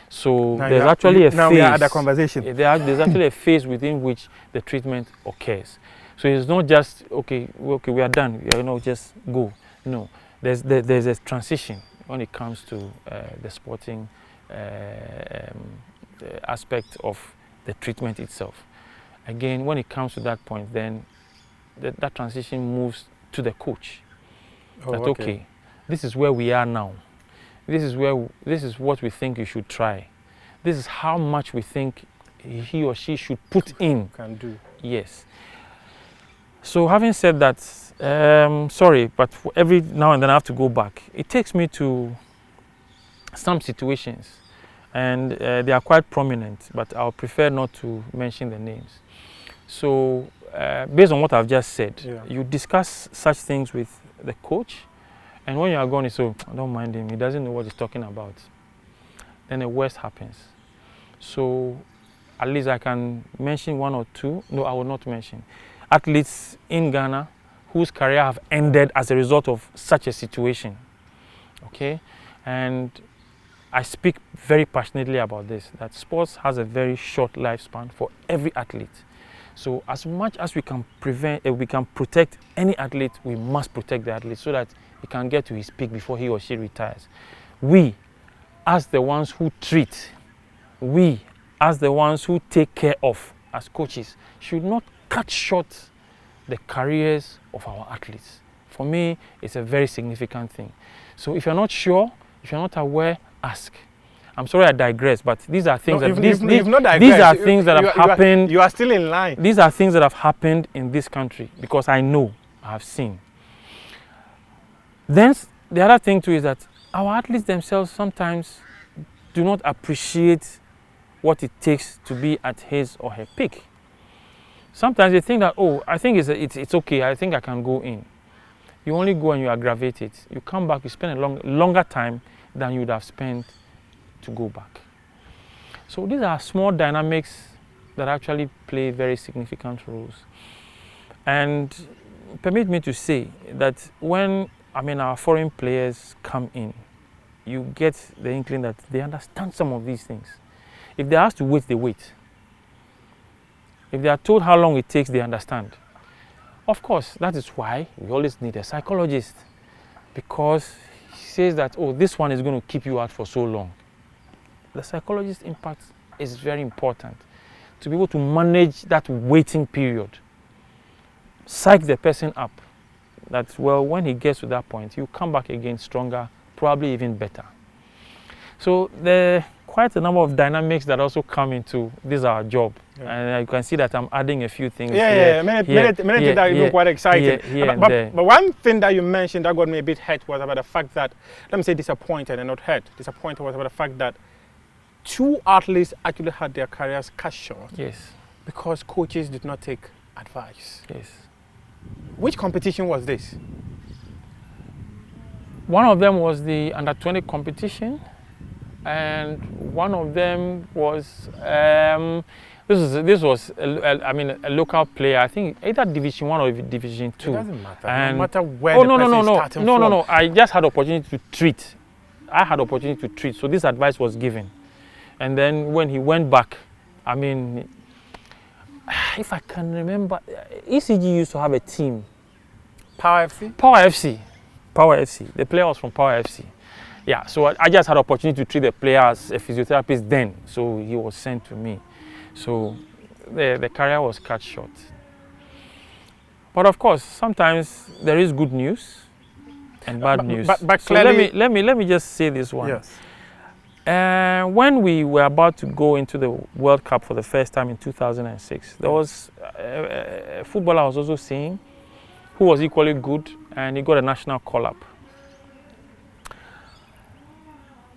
So now there's actually a phase. Now we are at the conversation. There's actually a phase within which the treatment occurs. So it's not just okay, we are done. Just go. No. There's a transition when it comes to the sporting aspect of the treatment itself. Again, when it comes to that point, then that transition moves to the coach. Okay, this is where we are now. This is what we think you should try. This is how much we think he or she should put in. Can do. Yes. So having said that, sorry, but every now and then I have to go back. It takes me to some situations, and they are quite prominent, but I'll prefer not to mention the names. So based on what I've just said, you discuss such things with the coach, and when you are gone, so I don't mind him, he doesn't know what he's talking about. Then the worst happens. So at least I can mention one or two. No, I will not mention. Athletes in Ghana whose career have ended as a result of such a situation. Okay, and I speak very passionately about this, that sports has a very short lifespan for every athlete. So as much as we can protect any athlete, we must protect the athlete so that he can get to his peak before he or she retires. We, as the ones who treat, we, as the ones who take care of, as coaches, should not cut short the careers of our athletes. For me, it's a very significant thing. So if you're not sure, if you're not aware, ask. I'm sorry I digress, but these are things these are things that have happened. You are still in line. These are things that have happened in this country because I know, I have seen. Then the other thing too is that our athletes themselves sometimes do not appreciate what it takes to be at his or her peak. Sometimes they think that, oh, I think it's okay, I think I can go in. You only go and you aggravate it. You come back, you spend a longer time than you would have spent to go back. So these are small dynamics that actually play very significant roles. And permit me to say that when, I mean, our foreign players come in, you get the inkling that they understand some of these things. If they are asked to wait, they wait. If they are told how long it takes, they understand. Of course, that is why we always need a psychologist, because he says that, oh, this one is going to keep you out for so long. The psychologist's impact is very important to be able to manage that waiting period. Psych the person up that, well, when he gets to that point, he'll come back again stronger, probably even better. So there are quite a number of dynamics that also come into this our job. Yeah. And you can see that I'm adding a few things. Many things that are even quite exciting. But one thing that you mentioned that got me a bit hurt was about the fact that, let me say disappointed and not hurt. Disappointed was about the fact that 2 athletes actually had their careers cut short. Yes. Because coaches did not take advice. Yes. Which competition was this? One of them was the under-20 competition, and one of them was this was a local player. I think either Division 1 or Division 2. It doesn't matter. And no matter where the person is starting from. No. I just had opportunity to treat. So this advice was given, and then when he went back, I mean, if I can remember, ECG used to have a team. Power FC? Power FC. The player was from Power FC. Yeah, so I just had opportunity to treat the player as a physiotherapist then. So he was sent to me. So the career was cut short. But of course, sometimes there is good news and bad news. But so clearly, let me just say this one. Yes. When we were about to go into the World Cup for the first time in 2006, there was a footballer I was also seeing who was equally good, and he got a national call-up.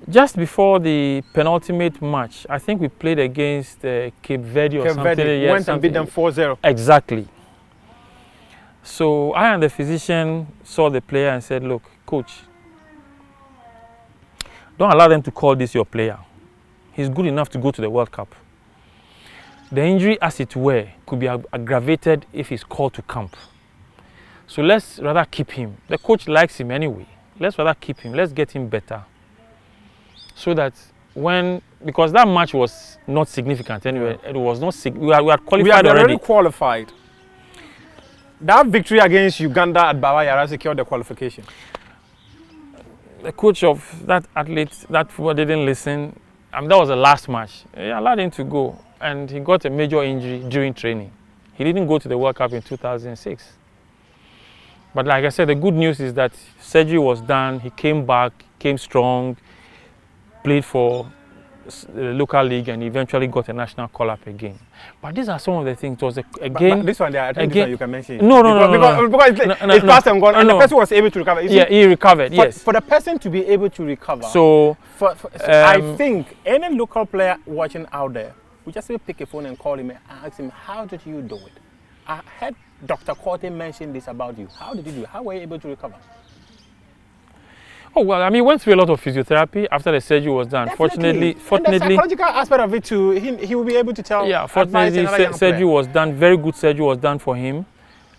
Just before the penultimate match, I think we played against Cape Verde or something. Verde went and beat them 4-0. Exactly. So I and the physician saw the player and said, look, coach, don't allow them to call this your player. He's good enough to go to the World Cup. The injury, as it were, could be aggravated if he's called to camp. So let's rather keep him. The coach likes him anyway. Let's rather keep him. Let's get him better. So that because that match was not significant anyway. It was not we had qualified we had already. Qualified. That victory against Uganda at Bawayara secured the qualification. The coach of that athlete, that footballer didn't listen. That was the last match. He allowed him to go, and he got a major injury during training. He didn't go to the World Cup in 2006. But like I said, the good news is that surgery was done. He came back, came strong, played for the local league, and eventually got a national call-up again. But these are some of the things. It was again. But this one, I think this one you can mention. No. Because it's past and gone, and the person was able to recover. Yeah, he recovered. Yes. For the person to be able to recover. So I think any local player watching out there, we just pick a phone and call him and ask him, how did you do it? I heard Dr. QUARTEY mention this about you. How did you do it? How were you able to recover? Oh, well, I mean, he went through a lot of physiotherapy after the surgery was done. Definitely. Fortunately, and the psychological aspect of it too, he will be able to tell. Yeah, fortunately, surgery was done. Very good surgery was done for him,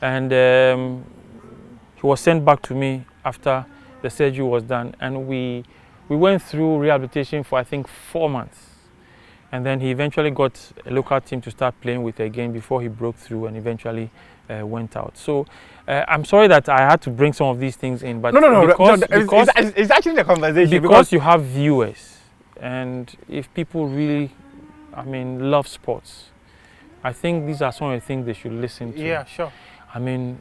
and he was sent back to me after the surgery was done. And we went through rehabilitation for I think 4 months, and then he eventually got a local team to start playing with again before he broke through and eventually went out. So I'm sorry that I had to bring some of these things in, but because it's actually the conversation because you have viewers, and if people really, I mean, love sports, I think these are some of the things they should listen to. Yeah, sure. I mean,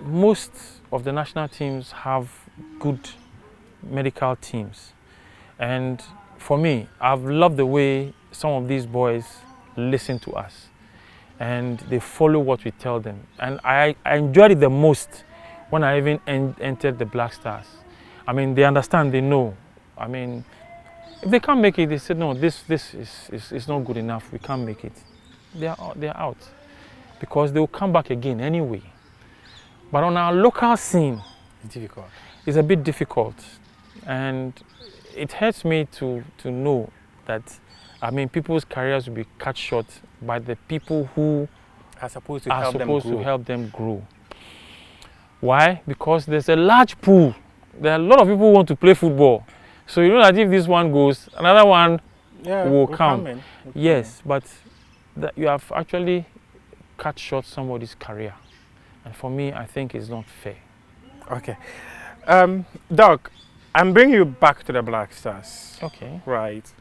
most of the national teams have good medical teams, and for me, I've loved the way some of these boys listen to us and they follow what we tell them. And I enjoyed it the most when I even entered the Black Stars. I mean, they understand, they know. I mean, if they can't make it, they said, no, this is not good enough, we can't make it. They're out. Because they'll come back again anyway. But on our local scene, it's difficult. It's a bit difficult. And it hurts me to know that, I mean, people's careers will be cut short by the people who are supposed to help them grow. Why? Because there's a large pool. There are a lot of people who want to play football. So you know that if this one goes, another one will come. Yes, but you have actually cut short somebody's career. And for me, I think it's not fair. Okay. Doc, I'm bringing you back to the Black Stars. Okay. Right.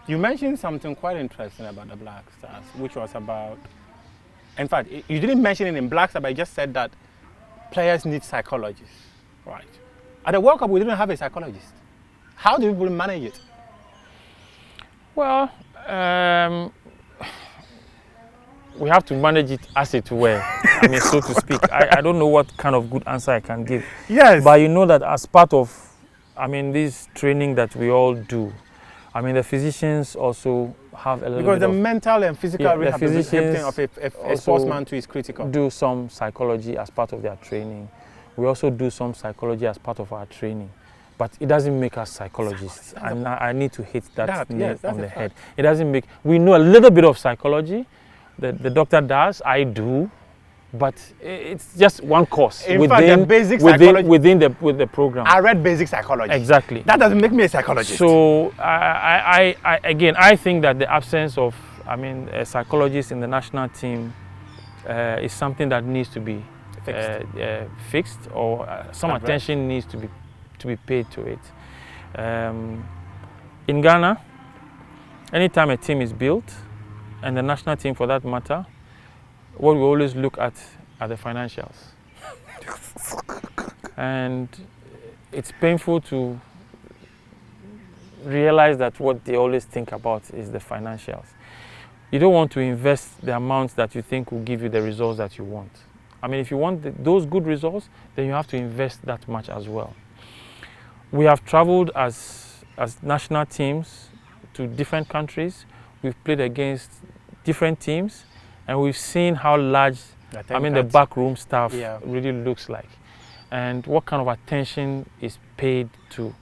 You mentioned something quite interesting about the Black Stars, which was about, in fact, you didn't mention it in Black Stars, but you just said that players need psychologists. Right. At the World Cup, we didn't have a psychologist. How do people manage it? Well, we have to manage it as it were. I mean, so to speak. I don't know what kind of good answer I can give. Yes. But you know that as part of, this training that we all do, the physicians also have a little because bit the mental and physical rehabilitation of a sportsman too is critical. Do some psychology as part of their training. We also do some psychology as part of our training. But it doesn't make us psychologists. I need to hit that nail on the head. It doesn't make, we know a little bit of psychology. The doctor does, I do, but it's just one course within the basic psychology within the program. I read basic psychology. Exactly. That doesn't make me a psychologist. So I think that the absence of a psychologist in the national team is something that needs to be fixed, or some attention needs to be paid to it. In Ghana, anytime a team is built, and the national team for that matter, what we always look at are the financials. And it's painful to realize that what they always think about is the financials. You don't want to invest the amounts that you think will give you the results that you want. If you want those good results, then you have to invest that much as well. We have traveled as national teams to different countries. We've played against different teams, and we've seen how large the backroom staff really looks like, and what kind of attention is paid to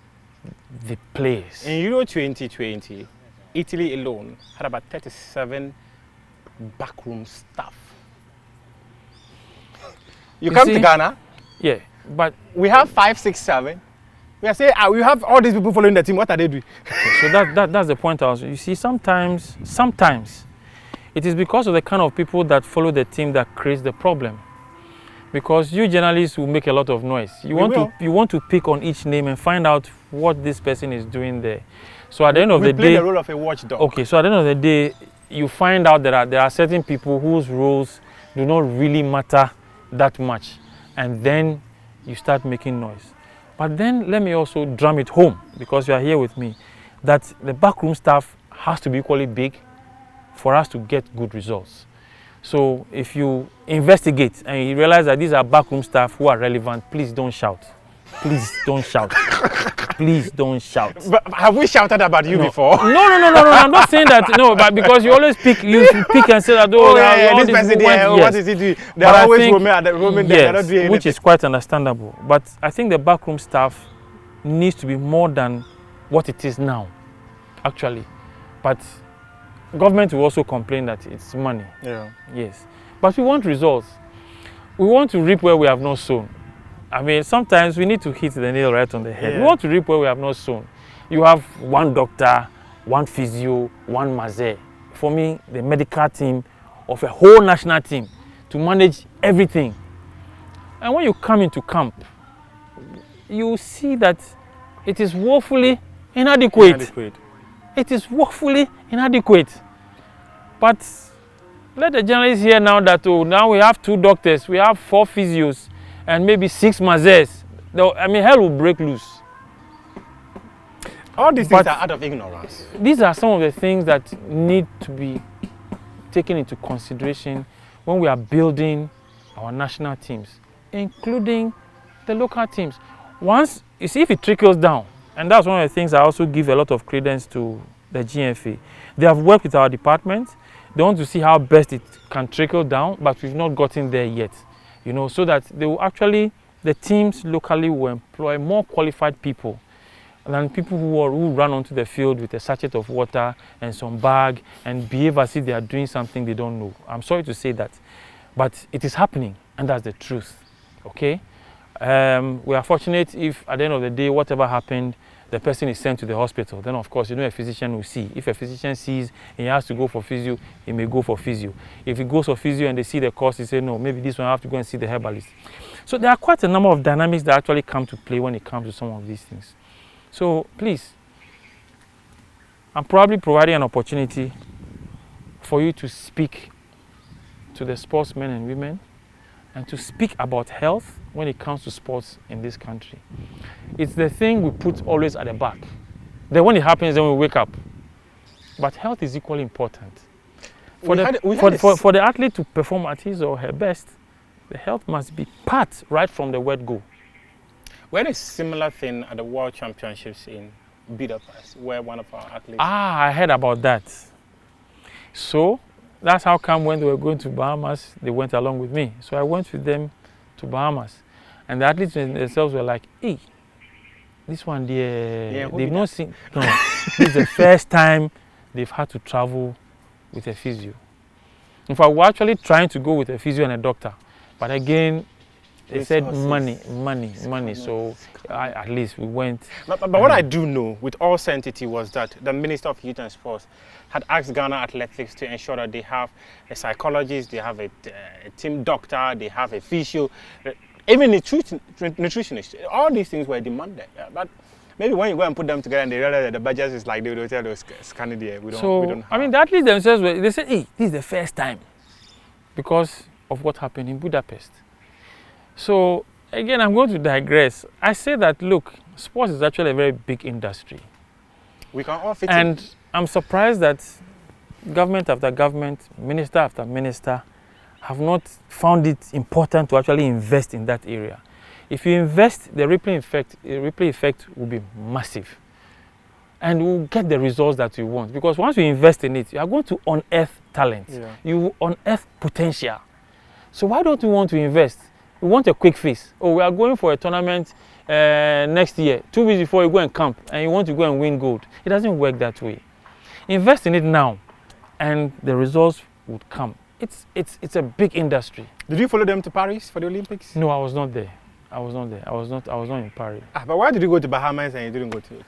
the players. In Euro 2020, Italy alone had about 37 backroom staff. You come to Ghana? Yeah, but we have 5, 6, 7. We are saying, we have all these people following the team. What are they doing? Okay, so that's the point. You see, sometimes it is because of the kind of people that follow the team that creates the problem. Because you journalists will make a lot of noise. You want to pick on each name and find out what this person is doing there. So at the end of the day, we play the role of a watchdog. Okay, so at the end of the day, you find out that there are certain people whose roles do not really matter that much, and then you start making noise. But then let me also drum it home, because you are here with me, that the backroom staff has to be equally big for us to get good results. So if you investigate and you realize that these are backroom staff who are relevant, please don't shout. Please don't shout. Please don't shout. But have we shouted about you before? No. I'm not saying that. No, but because you always pick and say that. This person there. What is he doing? They are always roaming at the roaming. They cannot do anything. Which is quite understandable. But I think the backroom staff needs to be more than what it is now, actually. But government will also complain that it's money. Yeah. Yes. But we want results. We want to reap where we have not sown. Sometimes we need to hit the nail right on the head. Yeah. We want to reap where we have not sown. You have one doctor, one physio, one maze. For me, the medical team of a whole national team to manage everything. And when you come into camp, you see that it is woefully inadequate. It is woefully inadequate. But let the journalists hear now that now we have 2 doctors, we have 4 physios, and maybe 6 mazes. Hell will break loose. All these things are out of ignorance. These are some of the things that need to be taken into consideration when we are building our national teams, including the local teams. Once, you see, if it trickles down, and that's one of the things I also give a lot of credence to the GFA. They have worked with our department. They want to see how best it can trickle down, but we've not gotten there yet. So that they will actually, the teams locally will employ more qualified people than people who run onto the field with a sachet of water and some bag and behave as if they are doing something they don't know. I'm sorry to say that, but it is happening, and that's the truth. Okay, we are fortunate if at the end of the day, whatever happened, the person is sent to the hospital. Then of course, a physician will see. If a physician sees and he has to go for physio, he may go for physio. If he goes for physio and they see the cost, he say, no, maybe this one I have to go and see the herbalist. So there are quite a number of dynamics that actually come to play when it comes to some of these things. So please, I'm probably providing an opportunity for you to speak to the sportsmen and women and to speak about health when it comes to sports in this country. It's the thing we put always at the back. Then when it happens, then we wake up. But health is equally important. For the athlete to perform at his or her best, the health must be part right from the word go. We had a similar thing at the World Championships in Budapest, where one of our athletes... I heard about that. So that's how come when they were going to Bahamas, they went along with me. So I went with them to Bahamas. And the athletes themselves were like, hey, this one, they've not seen... No, this is the first time they've had to travel with a physio. In fact, we're actually trying to go with a physio and a doctor. But again, they said money. So at least we went. But what I do know with all certainty was that the Minister of Youth and Sports had asked Ghana Athletics to ensure that they have a psychologist, they have a team doctor, they have a physio, even nutritionist. All these things were demanded. But maybe when you go and put them together and they realize that the budget is like they will tell us scanning there. We don't have. I mean, the athletes themselves, they said, hey, this is the first time because of what happened in Budapest. So again, I'm going to digress. I say that, look, sports is actually a very big industry. We can all fit in. And I'm surprised that government after government, minister after minister, have not found it important to actually invest in that area. If you invest, the rippling effect will be massive. And we'll get the results that you want. Because once you invest in it, you are going to unearth talent. Yeah. You will unearth potential. So why don't we want to invest? We want a quick fix. Oh, we are going for a tournament next year. 2 weeks before you go and camp and you want to go and win gold. It doesn't work that way. Invest in it now and the results would come. It's a big industry. Did you follow them to Paris for the Olympics? No, I was not there. I was not in Paris. But why did you go to Bahamas and you didn't go to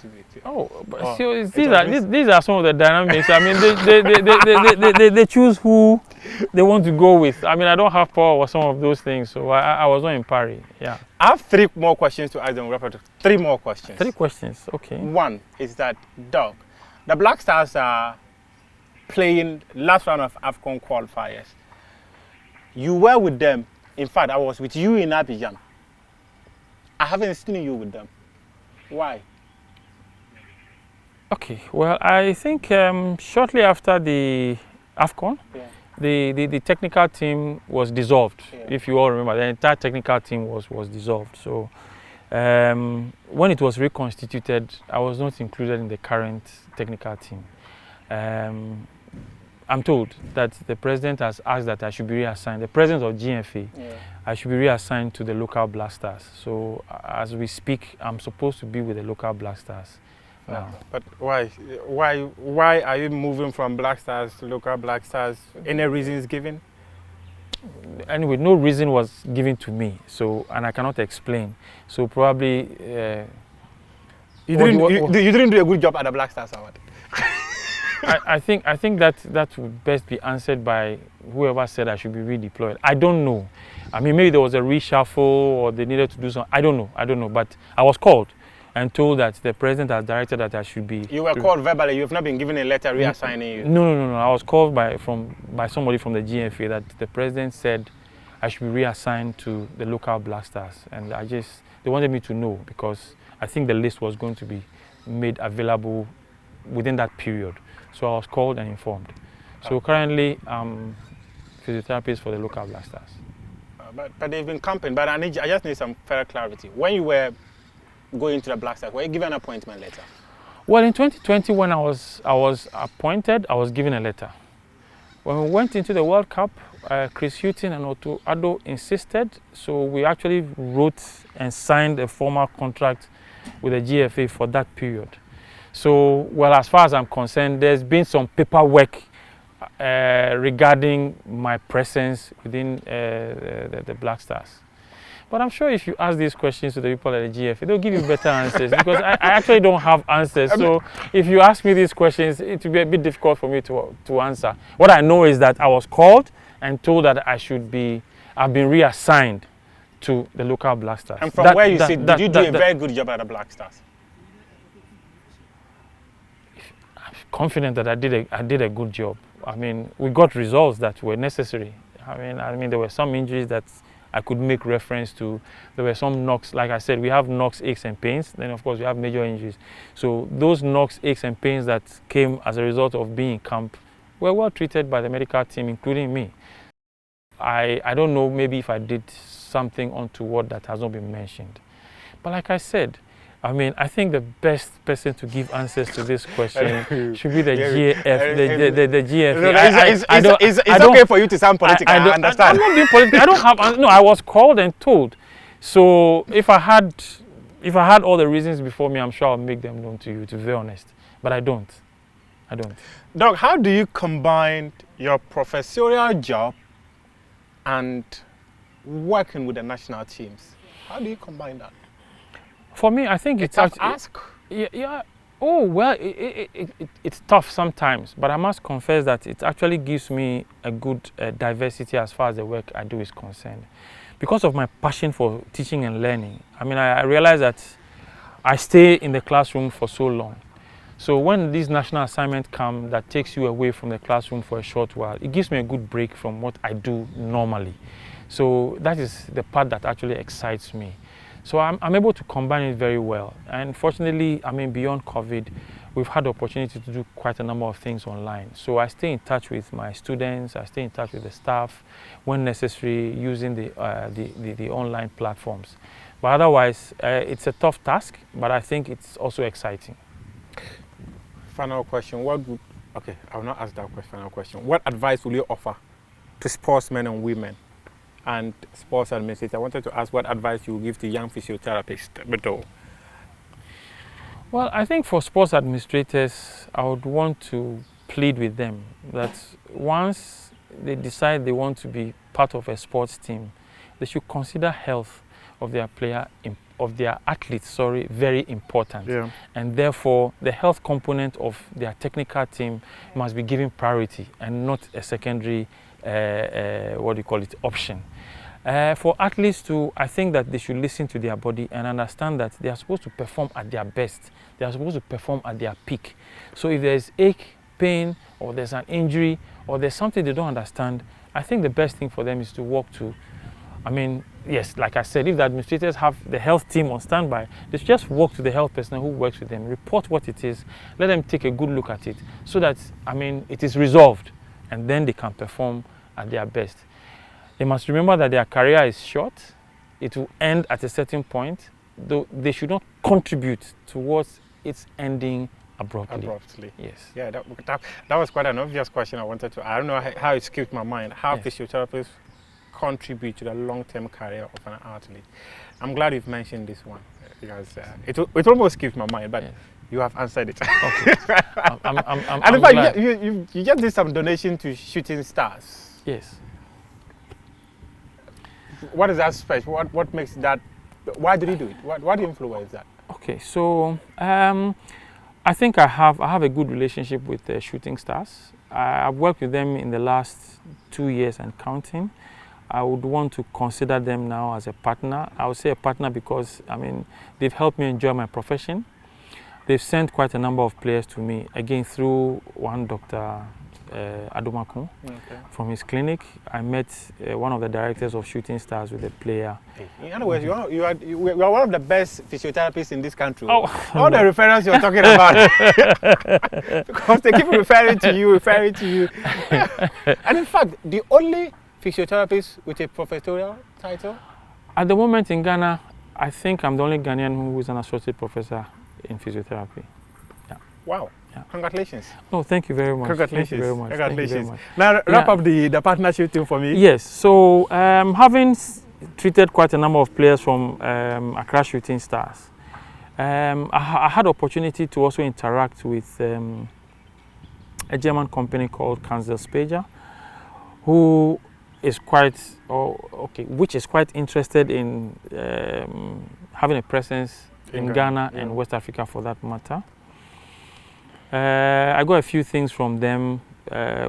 these are some of the dynamics. I mean, they choose who they want to go with. I mean, I don't have power over some of those things, so I was not in Paris. Yeah. I have 3 more questions to ask them. 3 more questions. 3 questions. Okay. One is that, Doug, the Black Stars are playing last round of AFCON qualifiers. You were with them. In fact, I was with you in Abidjan. I haven't seen you with them. Why? Okay, well, I think shortly after the AFCON, the technical team was dissolved. If you all remember, the entire technical team was dissolved. So when it was reconstituted, I was not included in the current technical team. I'm told that the president has asked that I should be reassigned, the president of GFA, I should be reassigned to the local Black Stars. So as we speak, I'm supposed to be with the local Black Stars. But why are you moving from Black Stars to local Black Stars? Any reasons given? Anyway, no reason was given to me, so, and I cannot explain. So probably you didn't do a good job at the Black Stars Award. I think that would best be answered by whoever said I should be redeployed. I don't know. I mean, maybe there was a reshuffle or they needed to do something. I don't know. But I was called and told that the president has directed that I should be. You were called verbally. You have not been given a letter reassigning you. No. I was called by somebody from the GFA that the president said I should be reassigned to the local Black Stars, and they wanted me to know because I think the list was going to be made available within that period. So I was called and informed. So currently I'm physiotherapist for the local Black Stars. But they've been camping. But I just need some further clarity. When you were going to the Black Stars, were you given an appointment letter? Well, in 2020, when I was appointed, I was given a letter. When we went into the World Cup, Chris Hutton and Otto Addo insisted, so we actually wrote and signed a formal contract with the GFA for that period. So, well, as far as I'm concerned, there's been some paperwork regarding my presence within the Black Stars. But I'm sure if you ask these questions to the people at the GFA, they'll give you better answers because I actually don't have answers. So if you ask me these questions, it will be a bit difficult for me to answer. What I know is that I was called and told that I've been reassigned to the local Black Stars. And from where you sit, did you do a very good job at the Black Stars? I'm confident that I did a good job. I mean, we got results that were necessary. I mean, there were some injuries that I could make reference to. There were some knocks, like I said, we have knocks, aches and pains. Then of course we have major injuries. So those knocks, aches and pains that came as a result of being in camp were well treated by the medical team, including me. I don't know maybe if I did something untoward that has not been mentioned. But like I said, I mean, I think the best person to give answers to this question should be the GF, the GFA. It's okay for you to sound political. I understand. I'm not being political. I don't have. No, I was called and told. So if I had all the reasons before me, I'm sure I'll make them known to you. To be very honest, but I don't. Doc, how do you combine your professorial job and working with the national teams? How do you combine that? For me, I think it's tough ask. Yeah. Oh well, it's tough sometimes, but I must confess that it actually gives me a good diversity as far as the work I do is concerned, because of my passion for teaching and learning. I mean, I realize that I stay in the classroom for so long. So when these national assignments come that takes you away from the classroom for a short while, it gives me a good break from what I do normally. So that is the part that actually excites me. So I'm able to combine it very well. And fortunately, I mean, beyond COVID, we've had the opportunity to do quite a number of things online. So I stay in touch with my students, I stay in touch with the staff, when necessary, using the online platforms. But otherwise, it's a tough task, but I think it's also exciting. Final question. Okay, I will not ask that final question. What advice will you offer to sportsmen and women and sports administrators? I wanted to ask what advice you will give to young physiotherapists. Well, I think for sports administrators, I would want to plead with them that once they decide they want to be part of a sports team, they should consider health of their athletes, very important. Yeah. And therefore, the health component of their technical team must be given priority and not a secondary, option. For athletes too, I think that they should listen to their body and understand that they are supposed to perform at their best. They are supposed to perform at their peak. So if there's ache, pain, or there's an injury, or there's something they don't understand, I think the best thing for them is to walk to, I mean, yes, like I said, if the administrators have the health team on standby, they should just walk to the health personnel who works with them, report what it is, let them take a good look at it so that, I mean, it is resolved and then they can perform at their best. They must remember that their career is short. It will end at a certain point, though they should not contribute towards its ending abruptly. Yes. Yeah, that was quite an obvious question I wanted to. I don't know how it skipped my mind. How physiotherapists contribute to the long-term career of an athlete? I'm glad you've mentioned this one because it almost skipped my mind, but you have answered it. Okay. I'm in fact, you just did some donation to Shooting Stars. Yes. What is that special? What makes that? Why did you do it? What influenced that? Okay, so I think I have a good relationship with Shooting Stars. I've worked with them in the last 2 years and counting. I would want to consider them now as a partner. I would say a partner because, I mean, they've helped me enjoy my profession. They've sent quite a number of players to me, again through one Dr. Adomakun from his clinic. I met one of the directors of Shooting Stars with a player. In other words, you are one of the best physiotherapists in this country. Oh, all the referrals you're talking about. Because they keep referring to you. And in fact, the only physiotherapist with a professorial title? At the moment in Ghana, I think I'm the only Ghanaian who is an associate professor in physiotherapy. Yeah. Wow. Yeah. Congratulations. Oh, thank you very much. Congratulations. Thank you very much. Congratulations. Now, wrap up the partnership team for me. Yes. So, having treated quite a number of players from Accra Shooting Stars, I had opportunity to also interact with a German company called Kanzelspager, who is quite, which is quite interested in having a presence in Ghana and West Africa for that matter. I got a few things from them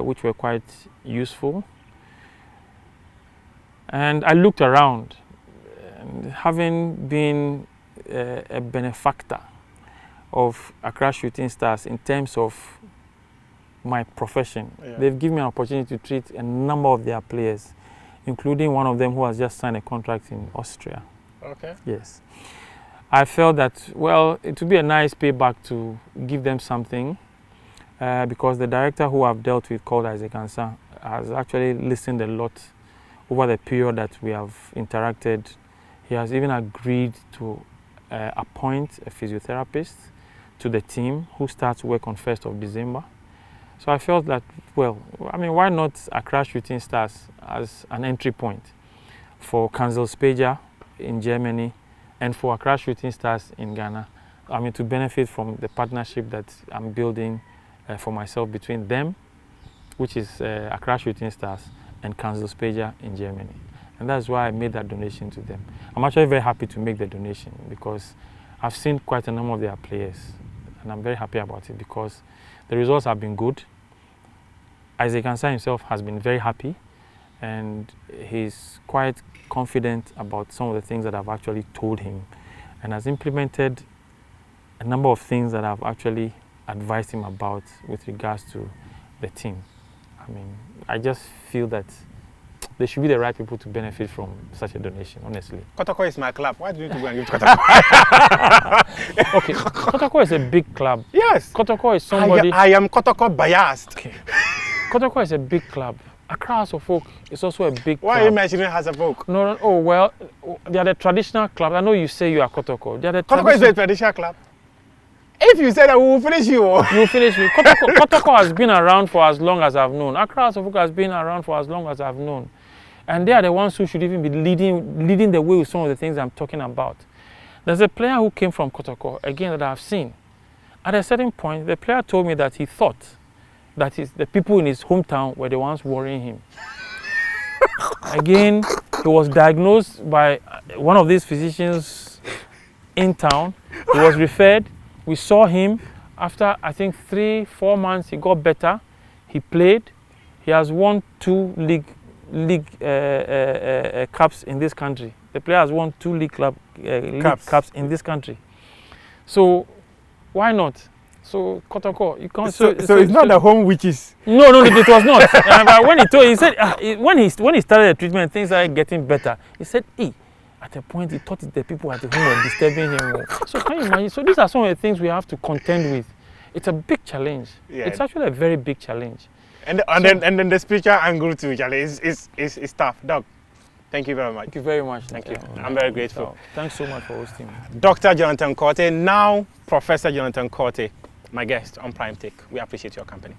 which were quite useful. And I looked around, and having been a benefactor of Accra Shooting Stars in terms of my profession, they've given me an opportunity to treat a number of their players, including one of them who has just signed a contract in Austria. Okay. Yes. I felt that, well, it would be a nice payback to give them something because the director who I've dealt with, called Isaac Ansa, has actually listened a lot over the period that we have interacted. He has even agreed to appoint a physiotherapist to the team who starts work on 1st of December. So I felt that, well, I mean, why not Accra Shooting Stars as an entry point for Kanzelspeja in Germany and for Accra Shooting Stars in Ghana? I mean, to benefit from the partnership that I'm building for myself between them, which is Accra Shooting Stars, and Kanzelspeja in Germany. And that's why I made that donation to them. I'm actually very happy to make the donation because I've seen quite a number of their players, and I'm very happy about it because the results have been good. Isaac Ansa himself has been very happy, and he's quite confident about some of the things that I've actually told him, and has implemented a number of things that I've actually advised him about with regards to the team. I mean, I just feel that they should be the right people to benefit from such a donation, honestly. Kotoko is my club. Why do you need to go and give to Kotoko? Okay, Kotoko is a big club. Yes. Kotoko is somebody... I am Kotoko biased. Okay. Kotoko is a big club. Accra House of Folk is also a big club. Why are you mentioning House of Folk? No, oh, well, they are the traditional club. I know you say you are Kotoko. Kotoko is a traditional club. If you say that, we will finish you. You will finish me. Kotoko has been around for as long as I've known. Accra House of Folk has been around for as long as I've known. And they are the ones who should even be leading the way with some of the things I'm talking about. There's a player who came from Kotoko, again, that I've seen. At a certain point, the player told me that he thought that the people in his hometown were the ones worrying him. Again, he was diagnosed by one of these physicians in town. He was referred. We saw him. After, I think, 3-4 months, he got better. He played. He has won 2 league cups in this country. The player has won 2 league cups in this country. So why not? So Kotoko, you can't. So it's not the home witches. No, it was not. But when he said when he started the treatment, things started getting better. He said, at a point he thought the people at the home were disturbing him. So can you imagine? So these are some of the things we have to contend with. It's a big challenge. Yeah. It's actually a very big challenge. And then the spiritual angle too, Charlie, is tough. Doc, thank you very much. Thank you very much. Thank you. I'm very grateful. So, thanks so much for hosting me. Dr. Jonathan QUARTEY, now Professor Jonathan QUARTEY, my guest on Prime Take. We appreciate your company.